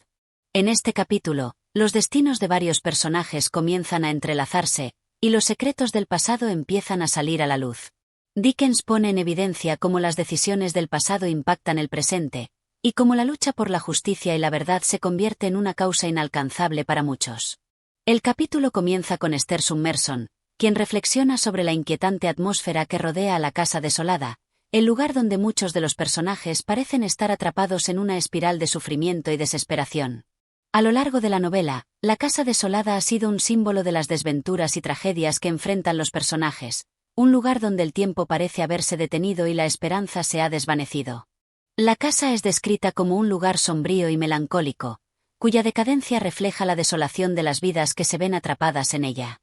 En este capítulo, los destinos de varios personajes comienzan a entrelazarse, y los secretos del pasado empiezan a salir a la luz. Dickens pone en evidencia cómo las decisiones del pasado impactan el presente, y cómo la lucha por la justicia y la verdad se convierte en una causa inalcanzable para muchos. El capítulo comienza con Esther Summerson, quien reflexiona sobre la inquietante atmósfera que rodea a la casa desolada, el lugar donde muchos de los personajes parecen estar atrapados en una espiral de sufrimiento y desesperación. A lo largo de la novela, la casa desolada ha sido un símbolo de las desventuras y tragedias que enfrentan los personajes, un lugar donde el tiempo parece haberse detenido y la esperanza se ha desvanecido. La casa es descrita como un lugar sombrío y melancólico, cuya decadencia refleja la desolación de las vidas que se ven atrapadas en ella.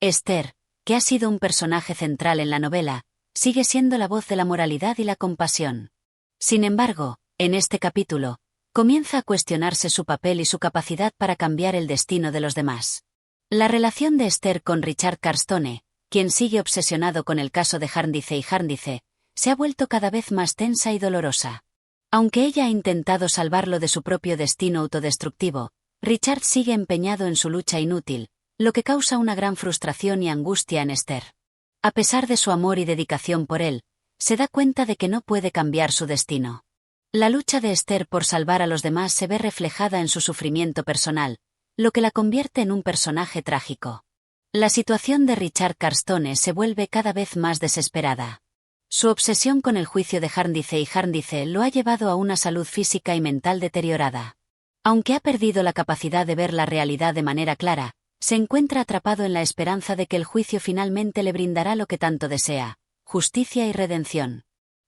Esther, que ha sido un personaje central en la novela, sigue siendo la voz de la moralidad y la compasión. Sin embargo, en este capítulo, comienza a cuestionarse su papel y su capacidad para cambiar el destino de los demás. La relación de Esther con Richard Carstone, quien sigue obsesionado con el caso de Jarndyce y Jarndyce, se ha vuelto cada vez más tensa y dolorosa. Aunque ella ha intentado salvarlo de su propio destino autodestructivo, Richard sigue empeñado en su lucha inútil, lo que causa una gran frustración y angustia en Esther. A pesar de su amor y dedicación por él, se da cuenta de que no puede cambiar su destino. La lucha de Esther por salvar a los demás se ve reflejada en su sufrimiento personal, lo que la convierte en un personaje trágico. La situación de Richard Carstone se vuelve cada vez más desesperada. Su obsesión con el juicio de Jarndyce y Jarndyce lo ha llevado a una salud física y mental deteriorada. Aunque ha perdido la capacidad de ver la realidad de manera clara, se encuentra atrapado en la esperanza de que el juicio finalmente le brindará lo que tanto desea: justicia y redención.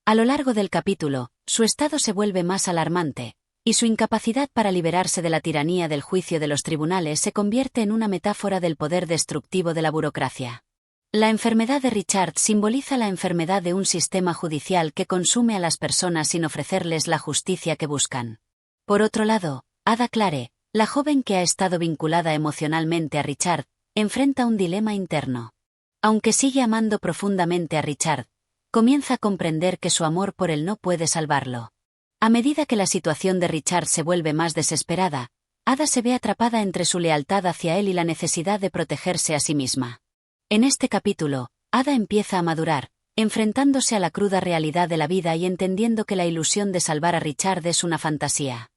A lo largo del capítulo, su estado se vuelve más alarmante, y su incapacidad para liberarse de la tiranía del juicio de los tribunales se convierte en una metáfora del poder destructivo de la burocracia. La enfermedad de Richard simboliza la enfermedad de un sistema judicial que consume a las personas sin ofrecerles la justicia que buscan. Por otro lado, Ada Clare, la joven que ha estado vinculada emocionalmente a Richard, enfrenta un dilema interno. Aunque sigue amando profundamente a Richard, comienza a comprender que su amor por él no puede salvarlo. A medida que la situación de Richard se vuelve más desesperada, Ada se ve atrapada entre su lealtad hacia él y la necesidad de protegerse a sí misma. En este capítulo, Ada empieza a madurar, enfrentándose a la cruda realidad de la vida y entendiendo que la ilusión de salvar a Richard es una fantasía.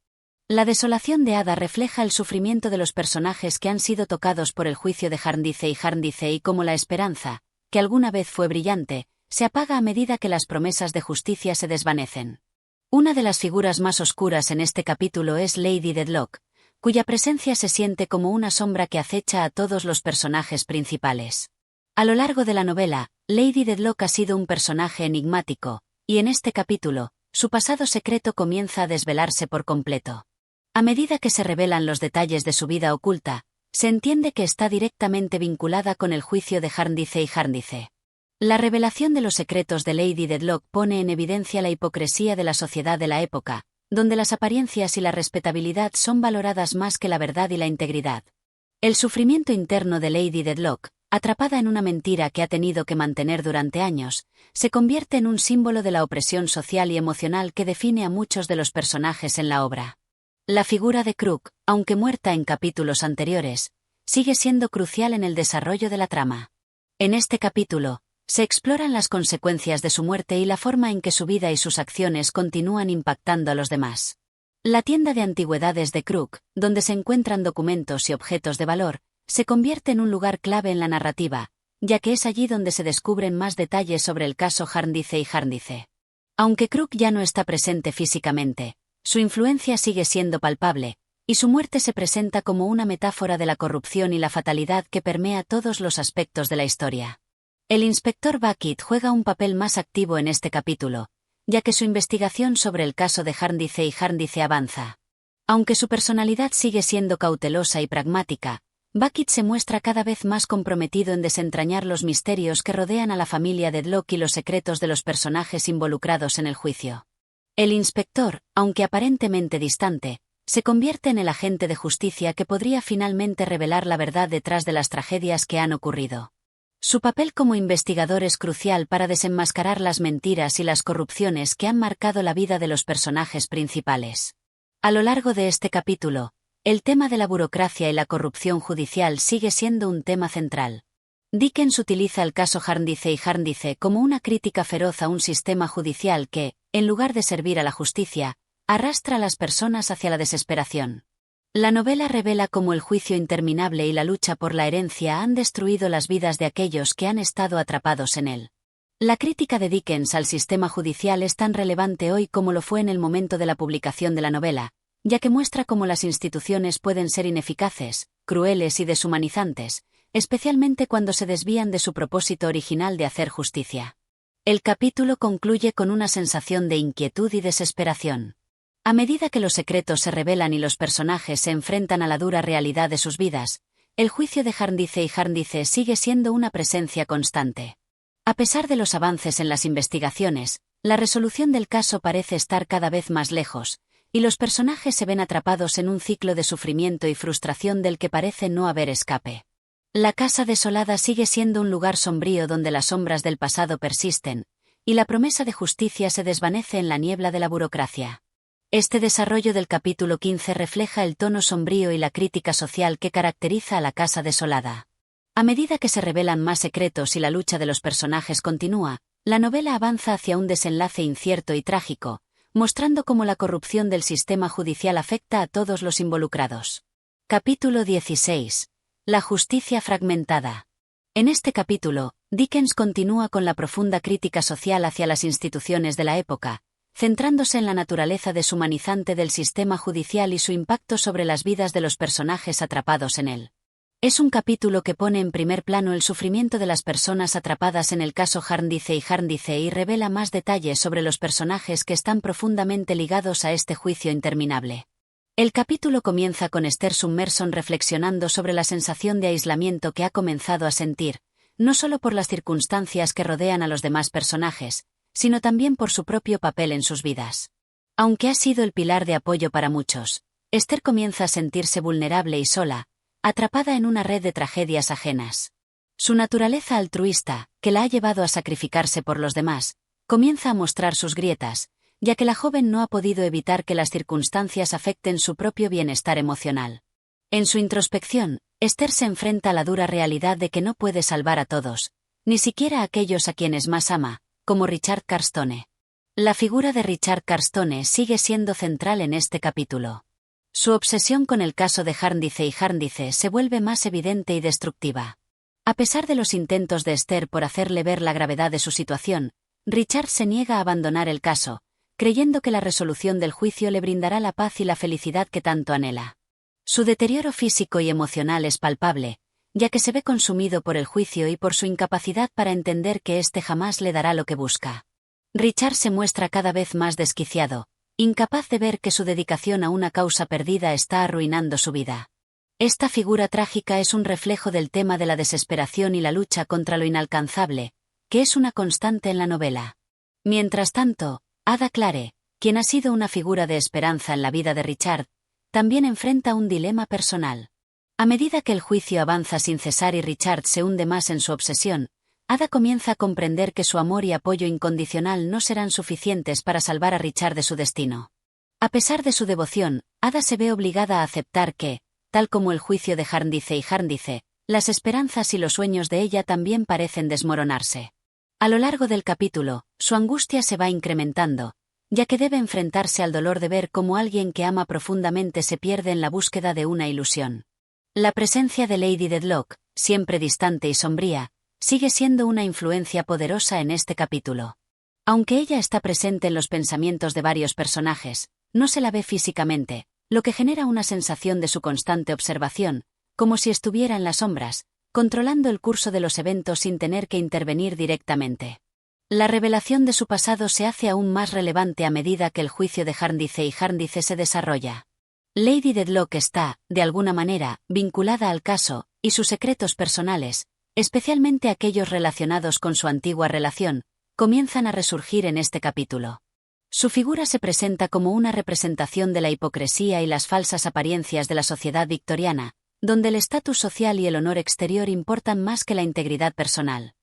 La desolación de Ada refleja el sufrimiento de los personajes que han sido tocados por el juicio de Jarndyce y como la esperanza, que alguna vez fue brillante, se apaga a medida que las promesas de justicia se desvanecen. Una de las figuras más oscuras en este capítulo es Lady Dedlock, cuya presencia se siente como una sombra que acecha a todos los personajes principales. A lo largo de la novela, Lady Dedlock ha sido un personaje enigmático, y en este capítulo, su pasado secreto comienza a desvelarse por completo. A medida que se revelan los detalles de su vida oculta, se entiende que está directamente vinculada con el juicio de Jarndyce. La revelación de los secretos de Lady Dedlock pone en evidencia la hipocresía de la sociedad de la época, donde las apariencias y la respetabilidad son valoradas más que la verdad y la integridad. El sufrimiento interno de Lady Dedlock, atrapada en una mentira que ha tenido que mantener durante años, se convierte en un símbolo de la opresión social y emocional que define a muchos de los personajes en la obra. La figura de Crook, aunque muerta en capítulos anteriores, sigue siendo crucial en el desarrollo de la trama. En este capítulo, se exploran las consecuencias de su muerte y la forma en que su vida y sus acciones continúan impactando a los demás. La tienda de antigüedades de Crook, donde se encuentran documentos y objetos de valor, se convierte en un lugar clave en la narrativa, ya que es allí donde se descubren más detalles sobre el caso Jarndyce. Aunque Crook ya no está presente físicamente, su influencia sigue siendo palpable, y su muerte se presenta como una metáfora de la corrupción y la fatalidad que permea todos los aspectos de la historia. El inspector Bucket juega un papel más activo en este capítulo, ya que su investigación sobre el caso de Jarndyce avanza. Aunque su personalidad sigue siendo cautelosa y pragmática, Bucket se muestra cada vez más comprometido en desentrañar los misterios que rodean a la familia Dedlock y los secretos de los personajes involucrados en el juicio. El inspector, aunque aparentemente distante, se convierte en el agente de justicia que podría finalmente revelar la verdad detrás de las tragedias que han ocurrido. Su papel como investigador es crucial para desenmascarar las mentiras y las corrupciones que han marcado la vida de los personajes principales. A lo largo de este capítulo, el tema de la burocracia y la corrupción judicial sigue siendo un tema central. Dickens utiliza el caso Jarndyce como una crítica feroz a un sistema judicial que, en lugar de servir a la justicia, arrastra a las personas hacia la desesperación. La novela revela cómo el juicio interminable y la lucha por la herencia han destruido las vidas de aquellos que han estado atrapados en él. La crítica de Dickens al sistema judicial es tan relevante hoy como lo fue en el momento de la publicación de la novela, ya que muestra cómo las instituciones pueden ser ineficaces, crueles y deshumanizantes, especialmente cuando se desvían de su propósito original de hacer justicia. El capítulo concluye con una sensación de inquietud y desesperación. A medida que los secretos se revelan y los personajes se enfrentan a la dura realidad de sus vidas, el juicio de Jarndyce sigue siendo una presencia constante. A pesar de los avances en las investigaciones, la resolución del caso parece estar cada vez más lejos, y los personajes se ven atrapados en un ciclo de sufrimiento y frustración del que parece no haber escape. La casa desolada sigue siendo un lugar sombrío donde las sombras del pasado persisten, y la promesa de justicia se desvanece en la niebla de la burocracia. Este desarrollo del capítulo 15 refleja el tono sombrío y la crítica social que caracteriza a la casa desolada. A medida que se revelan más secretos y la lucha de los personajes continúa, la novela avanza hacia un desenlace incierto y trágico, mostrando cómo la corrupción del sistema judicial afecta a todos los involucrados. Capítulo 16. La justicia fragmentada. En este capítulo, Dickens continúa con la profunda crítica social hacia las instituciones de la época, centrándose en la naturaleza deshumanizante del sistema judicial y su impacto sobre las vidas de los personajes atrapados en él. Es un capítulo que pone en primer plano el sufrimiento de las personas atrapadas en el caso Jarndyce y revela más detalles sobre los personajes que están profundamente ligados a este juicio interminable. El capítulo comienza con Esther Summerson reflexionando sobre la sensación de aislamiento que ha comenzado a sentir, no solo por las circunstancias que rodean a los demás personajes, sino también por su propio papel en sus vidas. Aunque ha sido el pilar de apoyo para muchos, Esther comienza a sentirse vulnerable y sola, atrapada en una red de tragedias ajenas. Su naturaleza altruista, que la ha llevado a sacrificarse por los demás, comienza a mostrar sus grietas, ya que la joven no ha podido evitar que las circunstancias afecten su propio bienestar emocional. En su introspección, Esther se enfrenta a la dura realidad de que no puede salvar a todos, ni siquiera a aquellos a quienes más ama, como Richard Carstone. La figura de Richard Carstone sigue siendo central en este capítulo. Su obsesión con el caso de Jarndyce y Jarndyce se vuelve más evidente y destructiva. A pesar de los intentos de Esther por hacerle ver la gravedad de su situación, Richard se niega a abandonar el caso, creyendo que la resolución del juicio le brindará la paz y la felicidad que tanto anhela. Su deterioro físico y emocional es palpable, ya que se ve consumido por el juicio y por su incapacidad para entender que éste jamás le dará lo que busca. Richard se muestra cada vez más desquiciado, incapaz de ver que su dedicación a una causa perdida está arruinando su vida. Esta figura trágica es un reflejo del tema de la desesperación y la lucha contra lo inalcanzable, que es una constante en la novela. Mientras tanto, Ada Clare, quien ha sido una figura de esperanza en la vida de Richard, también enfrenta un dilema personal. A medida que el juicio avanza sin cesar y Richard se hunde más en su obsesión, Ada comienza a comprender que su amor y apoyo incondicional no serán suficientes para salvar a Richard de su destino. A pesar de su devoción, Ada se ve obligada a aceptar que, tal como el juicio de Jarndyce y Jarndyce, las esperanzas y los sueños de ella también parecen desmoronarse. A lo largo del capítulo, su angustia se va incrementando, ya que debe enfrentarse al dolor de ver cómo alguien que ama profundamente se pierde en la búsqueda de una ilusión. La presencia de Lady Dedlock, siempre distante y sombría, sigue siendo una influencia poderosa en este capítulo. Aunque ella está presente en los pensamientos de varios personajes, no se la ve físicamente, lo que genera una sensación de su constante observación, como si estuviera en las sombras, controlando el curso de los eventos sin tener que intervenir directamente. La revelación de su pasado se hace aún más relevante a medida que el juicio de Jarndyce y Jarndyce se desarrolla. Lady Dedlock está, de alguna manera, vinculada al caso, y sus secretos personales, especialmente aquellos relacionados con su antigua relación, comienzan a resurgir en este capítulo. Su figura se presenta como una representación de la hipocresía y las falsas apariencias de la sociedad victoriana, donde el estatus social y el honor exterior importan más que la integridad personal.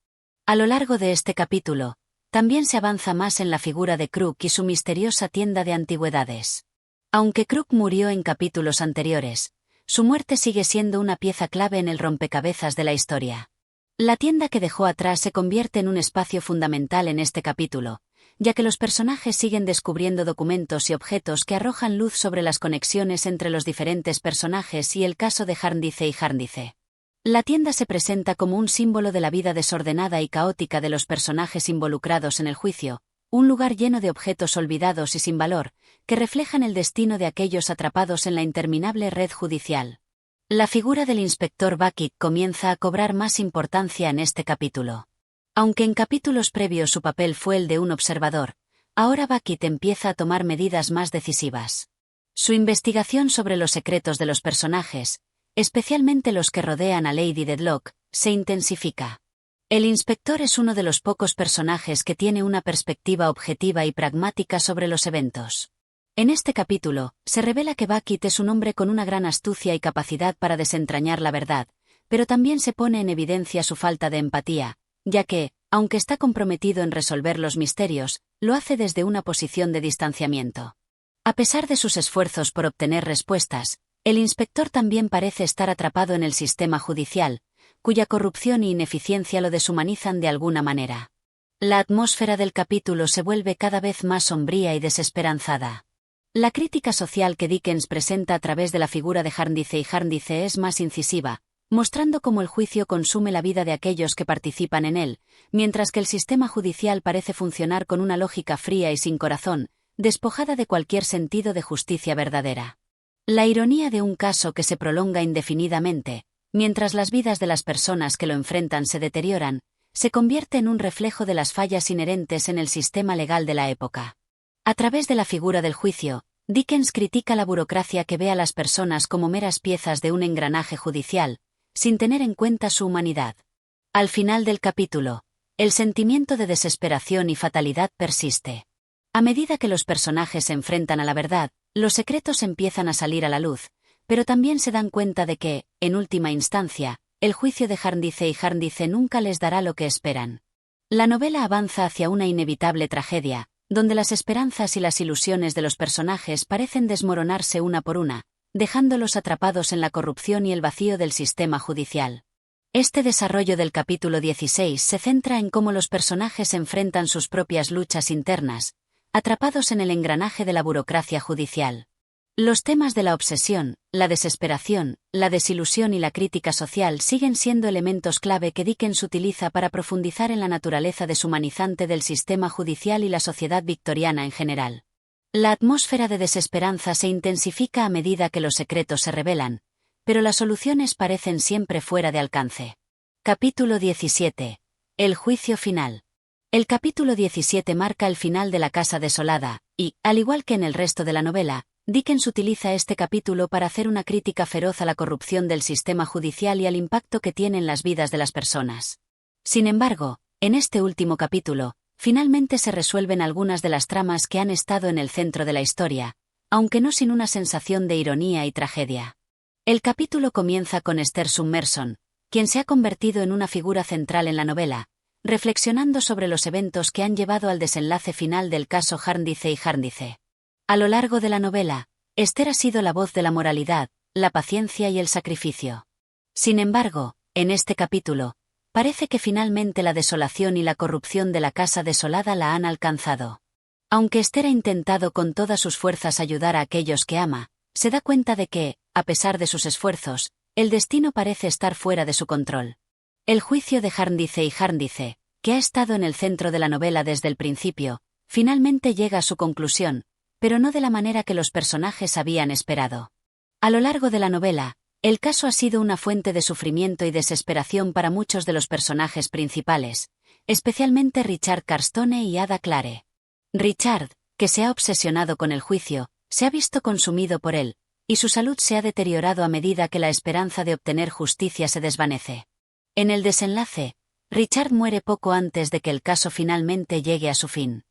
A lo largo de este capítulo, también se avanza más en la figura de Crook y su misteriosa tienda de antigüedades. Aunque Crook murió en capítulos anteriores, su muerte sigue siendo una pieza clave en el rompecabezas de la historia. La tienda que dejó atrás se convierte en un espacio fundamental en este capítulo, ya que los personajes siguen descubriendo documentos y objetos que arrojan luz sobre las conexiones entre los diferentes personajes y el caso de Jarndyce y Jarndyce. La tienda se presenta como un símbolo de la vida desordenada y caótica de los personajes involucrados en el juicio, un lugar lleno de objetos olvidados y sin valor, que reflejan el destino de aquellos atrapados en la interminable red judicial. La figura del inspector Bucket comienza a cobrar más importancia en este capítulo. Aunque en capítulos previos su papel fue el de un observador, ahora Bucket empieza a tomar medidas más decisivas. Su investigación sobre los secretos de los personajes, especialmente los que rodean a Lady Dedlock, se intensifica. El inspector es uno de los pocos personajes que tiene una perspectiva objetiva y pragmática sobre los eventos. En este capítulo, se revela que Bucket es un hombre con una gran astucia y capacidad para desentrañar la verdad, pero también se pone en evidencia su falta de empatía, ya que, aunque está comprometido en resolver los misterios, lo hace desde una posición de distanciamiento. A pesar de sus esfuerzos por obtener respuestas, el inspector también parece estar atrapado en el sistema judicial, cuya corrupción y ineficiencia lo deshumanizan de alguna manera. La atmósfera del capítulo se vuelve cada vez más sombría y desesperanzada. La crítica social que Dickens presenta a través de la figura de Jarndyce y Jarndyce es más incisiva, mostrando cómo el juicio consume la vida de aquellos que participan en él, mientras que el sistema judicial parece funcionar con una lógica fría y sin corazón, despojada de cualquier sentido de justicia verdadera. La ironía de un caso que se prolonga indefinidamente, mientras las vidas de las personas que lo enfrentan se deterioran, se convierte en un reflejo de las fallas inherentes en el sistema legal de la época. A través de la figura del juicio, Dickens critica la burocracia que ve a las personas como meras piezas de un engranaje judicial, sin tener en cuenta su humanidad. Al final del capítulo, el sentimiento de desesperación y fatalidad persiste. A medida que los personajes se enfrentan a la verdad, los secretos empiezan a salir a la luz, pero también se dan cuenta de que, en última instancia, el juicio de Jarndyce y Jarndyce nunca les dará lo que esperan. La novela avanza hacia una inevitable tragedia, donde las esperanzas y las ilusiones de los personajes parecen desmoronarse una por una, dejándolos atrapados en la corrupción y el vacío del sistema judicial. Este desarrollo del capítulo 16 se centra en cómo los personajes enfrentan sus propias luchas internas, atrapados en el engranaje de la burocracia judicial. Los temas de la obsesión, la desesperación, la desilusión y la crítica social siguen siendo elementos clave que Dickens utiliza para profundizar en la naturaleza deshumanizante del sistema judicial y la sociedad victoriana en general. La atmósfera de desesperanza se intensifica a medida que los secretos se revelan, pero las soluciones parecen siempre fuera de alcance. Capítulo 17. El juicio final. El capítulo 17 marca el final de La Casa Desolada, y, al igual que en el resto de la novela, Dickens utiliza este capítulo para hacer una crítica feroz a la corrupción del sistema judicial y al impacto que tiene en las vidas de las personas. Sin embargo, en este último capítulo, finalmente se resuelven algunas de las tramas que han estado en el centro de la historia, aunque no sin una sensación de ironía y tragedia. El capítulo comienza con Esther Summerson, quien se ha convertido en una figura central en la novela, reflexionando sobre los eventos que han llevado al desenlace final del caso Jarndyce y Jarndyce. A lo largo de la novela, Esther ha sido la voz de la moralidad, la paciencia y el sacrificio. Sin embargo, en este capítulo, parece que finalmente la desolación y la corrupción de la casa desolada la han alcanzado. Aunque Esther ha intentado con todas sus fuerzas ayudar a aquellos que ama, se da cuenta de que, a pesar de sus esfuerzos, el destino parece estar fuera de su control. El juicio de Jarndyce y Jarndyce, que ha estado en el centro de la novela desde el principio, finalmente llega a su conclusión, pero no de la manera que los personajes habían esperado. A lo largo de la novela, el caso ha sido una fuente de sufrimiento y desesperación para muchos de los personajes principales, especialmente Richard Carstone y Ada Clare. Richard, que se ha obsesionado con el juicio, se ha visto consumido por él, y su salud se ha deteriorado a medida que la esperanza de obtener justicia se desvanece. En el desenlace, Richard muere poco antes de que el caso finalmente llegue a su fin.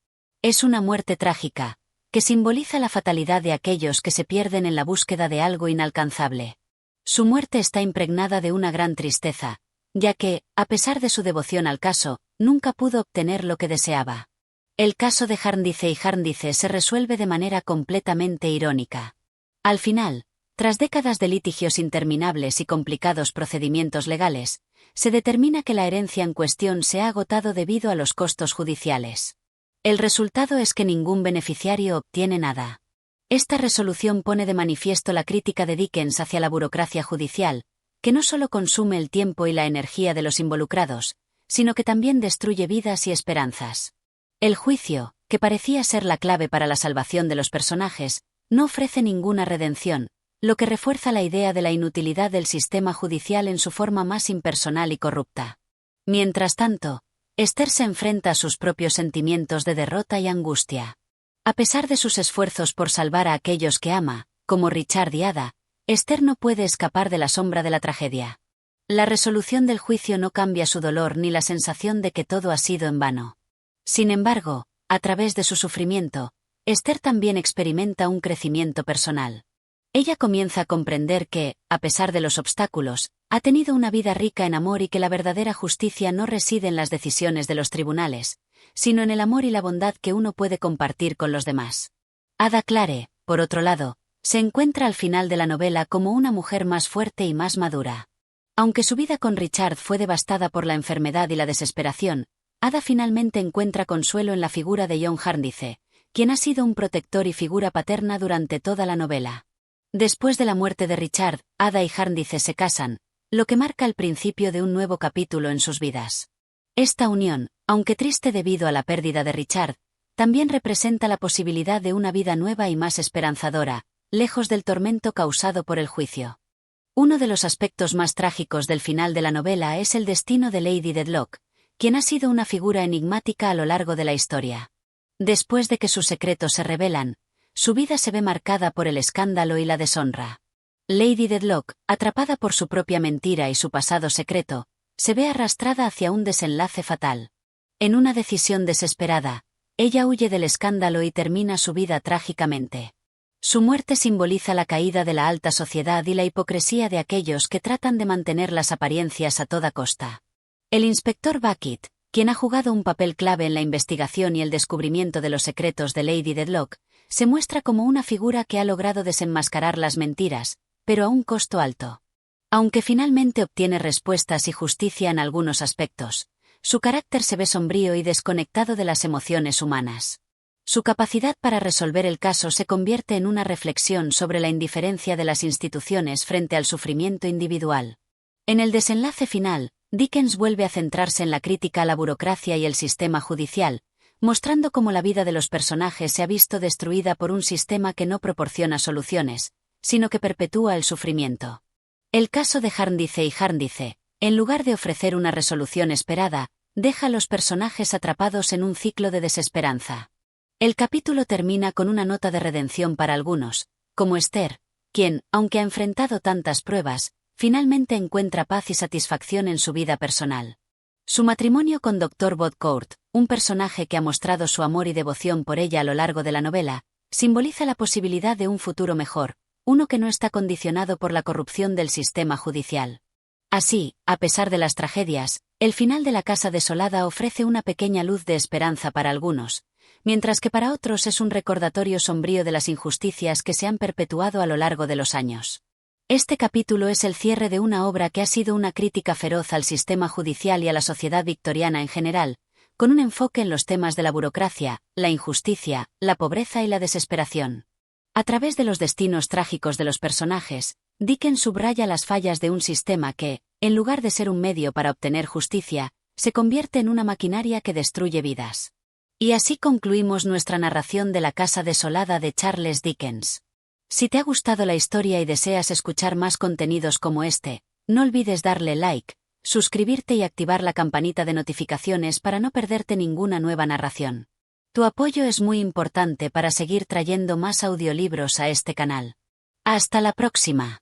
Es una muerte trágica, que simboliza la fatalidad de aquellos que se pierden en la búsqueda de algo inalcanzable. Su muerte está impregnada de una gran tristeza, ya que, a pesar de su devoción al caso, nunca pudo obtener lo que deseaba. El caso de Jarndyce y Jarndyce se resuelve de manera completamente irónica. Al final, tras décadas de litigios interminables y complicados procedimientos legales, se determina que la herencia en cuestión se ha agotado debido a los costos judiciales. El resultado es que ningún beneficiario obtiene nada. Esta resolución pone de manifiesto la crítica de Dickens hacia la burocracia judicial, que no solo consume el tiempo y la energía de los involucrados, sino que también destruye vidas y esperanzas. El juicio, que parecía ser la clave para la salvación de los personajes, no ofrece ninguna redención, lo que refuerza la idea de la inutilidad del sistema judicial en su forma más impersonal y corrupta. Mientras tanto, Esther se enfrenta a sus propios sentimientos de derrota y angustia. A pesar de sus esfuerzos por salvar a aquellos que ama, como Richard y Ada, Esther no puede escapar de la sombra de la tragedia. La resolución del juicio no cambia su dolor ni la sensación de que todo ha sido en vano. Sin embargo, a través de su sufrimiento, Esther también experimenta un crecimiento personal. Ella comienza a comprender que, a pesar de los obstáculos, ha tenido una vida rica en amor y que la verdadera justicia no reside en las decisiones de los tribunales, sino en el amor y la bondad que uno puede compartir con los demás. Ada Clare, por otro lado, se encuentra al final de la novela como una mujer más fuerte y más madura. Aunque su vida con Richard fue devastada por la enfermedad y la desesperación, Ada finalmente encuentra consuelo en la figura de John Jarndyce, quien ha sido un protector y figura paterna durante toda la novela. Después de la muerte de Richard, Ada y Jarndyce se casan, lo que marca el principio de un nuevo capítulo en sus vidas. Esta unión, aunque triste debido a la pérdida de Richard, también representa la posibilidad de una vida nueva y más esperanzadora, lejos del tormento causado por el juicio. Uno de los aspectos más trágicos del final de la novela es el destino de Lady Dedlock, quien ha sido una figura enigmática a lo largo de la historia. Después de que sus secretos se revelan, su vida se ve marcada por el escándalo y la deshonra. Lady Dedlock, atrapada por su propia mentira y su pasado secreto, se ve arrastrada hacia un desenlace fatal. En una decisión desesperada, ella huye del escándalo y termina su vida trágicamente. Su muerte simboliza la caída de la alta sociedad y la hipocresía de aquellos que tratan de mantener las apariencias a toda costa. El inspector Bucket, quien ha jugado un papel clave en la investigación y el descubrimiento de los secretos de Lady Deadlock, se muestra como una figura que ha logrado desenmascarar las mentiras, pero a un costo alto. Aunque finalmente obtiene respuestas y justicia en algunos aspectos, su carácter se ve sombrío y desconectado de las emociones humanas. Su capacidad para resolver el caso se convierte en una reflexión sobre la indiferencia de las instituciones frente al sufrimiento individual. En el desenlace final, Dickens vuelve a centrarse en la crítica a la burocracia y el sistema judicial, mostrando cómo la vida de los personajes se ha visto destruida por un sistema que no proporciona soluciones, sino que perpetúa el sufrimiento. El caso de Jarndyce y Jarndyce, en lugar de ofrecer una resolución esperada, deja a los personajes atrapados en un ciclo de desesperanza. El capítulo termina con una nota de redención para algunos, como Esther, quien, aunque ha enfrentado tantas pruebas, finalmente encuentra paz y satisfacción en su vida personal. Su matrimonio con Dr. Bodcourt, un personaje que ha mostrado su amor y devoción por ella a lo largo de la novela, simboliza la posibilidad de un futuro mejor, uno que no está condicionado por la corrupción del sistema judicial. Así, a pesar de las tragedias, el final de La Casa Desolada ofrece una pequeña luz de esperanza para algunos, mientras que para otros es un recordatorio sombrío de las injusticias que se han perpetuado a lo largo de los años. Este capítulo es el cierre de una obra que ha sido una crítica feroz al sistema judicial y a la sociedad victoriana en general, con un enfoque en los temas de la burocracia, la injusticia, la pobreza y la desesperación. A través de los destinos trágicos de los personajes, Dickens subraya las fallas de un sistema que, en lugar de ser un medio para obtener justicia, se convierte en una maquinaria que destruye vidas. Y así concluimos nuestra narración de La Casa Desolada de Charles Dickens. Si te ha gustado la historia y deseas escuchar más contenidos como este, no olvides darle like, suscribirte y activar la campanita de notificaciones para no perderte ninguna nueva narración. Tu apoyo es muy importante para seguir trayendo más audiolibros a este canal. ¡Hasta la próxima!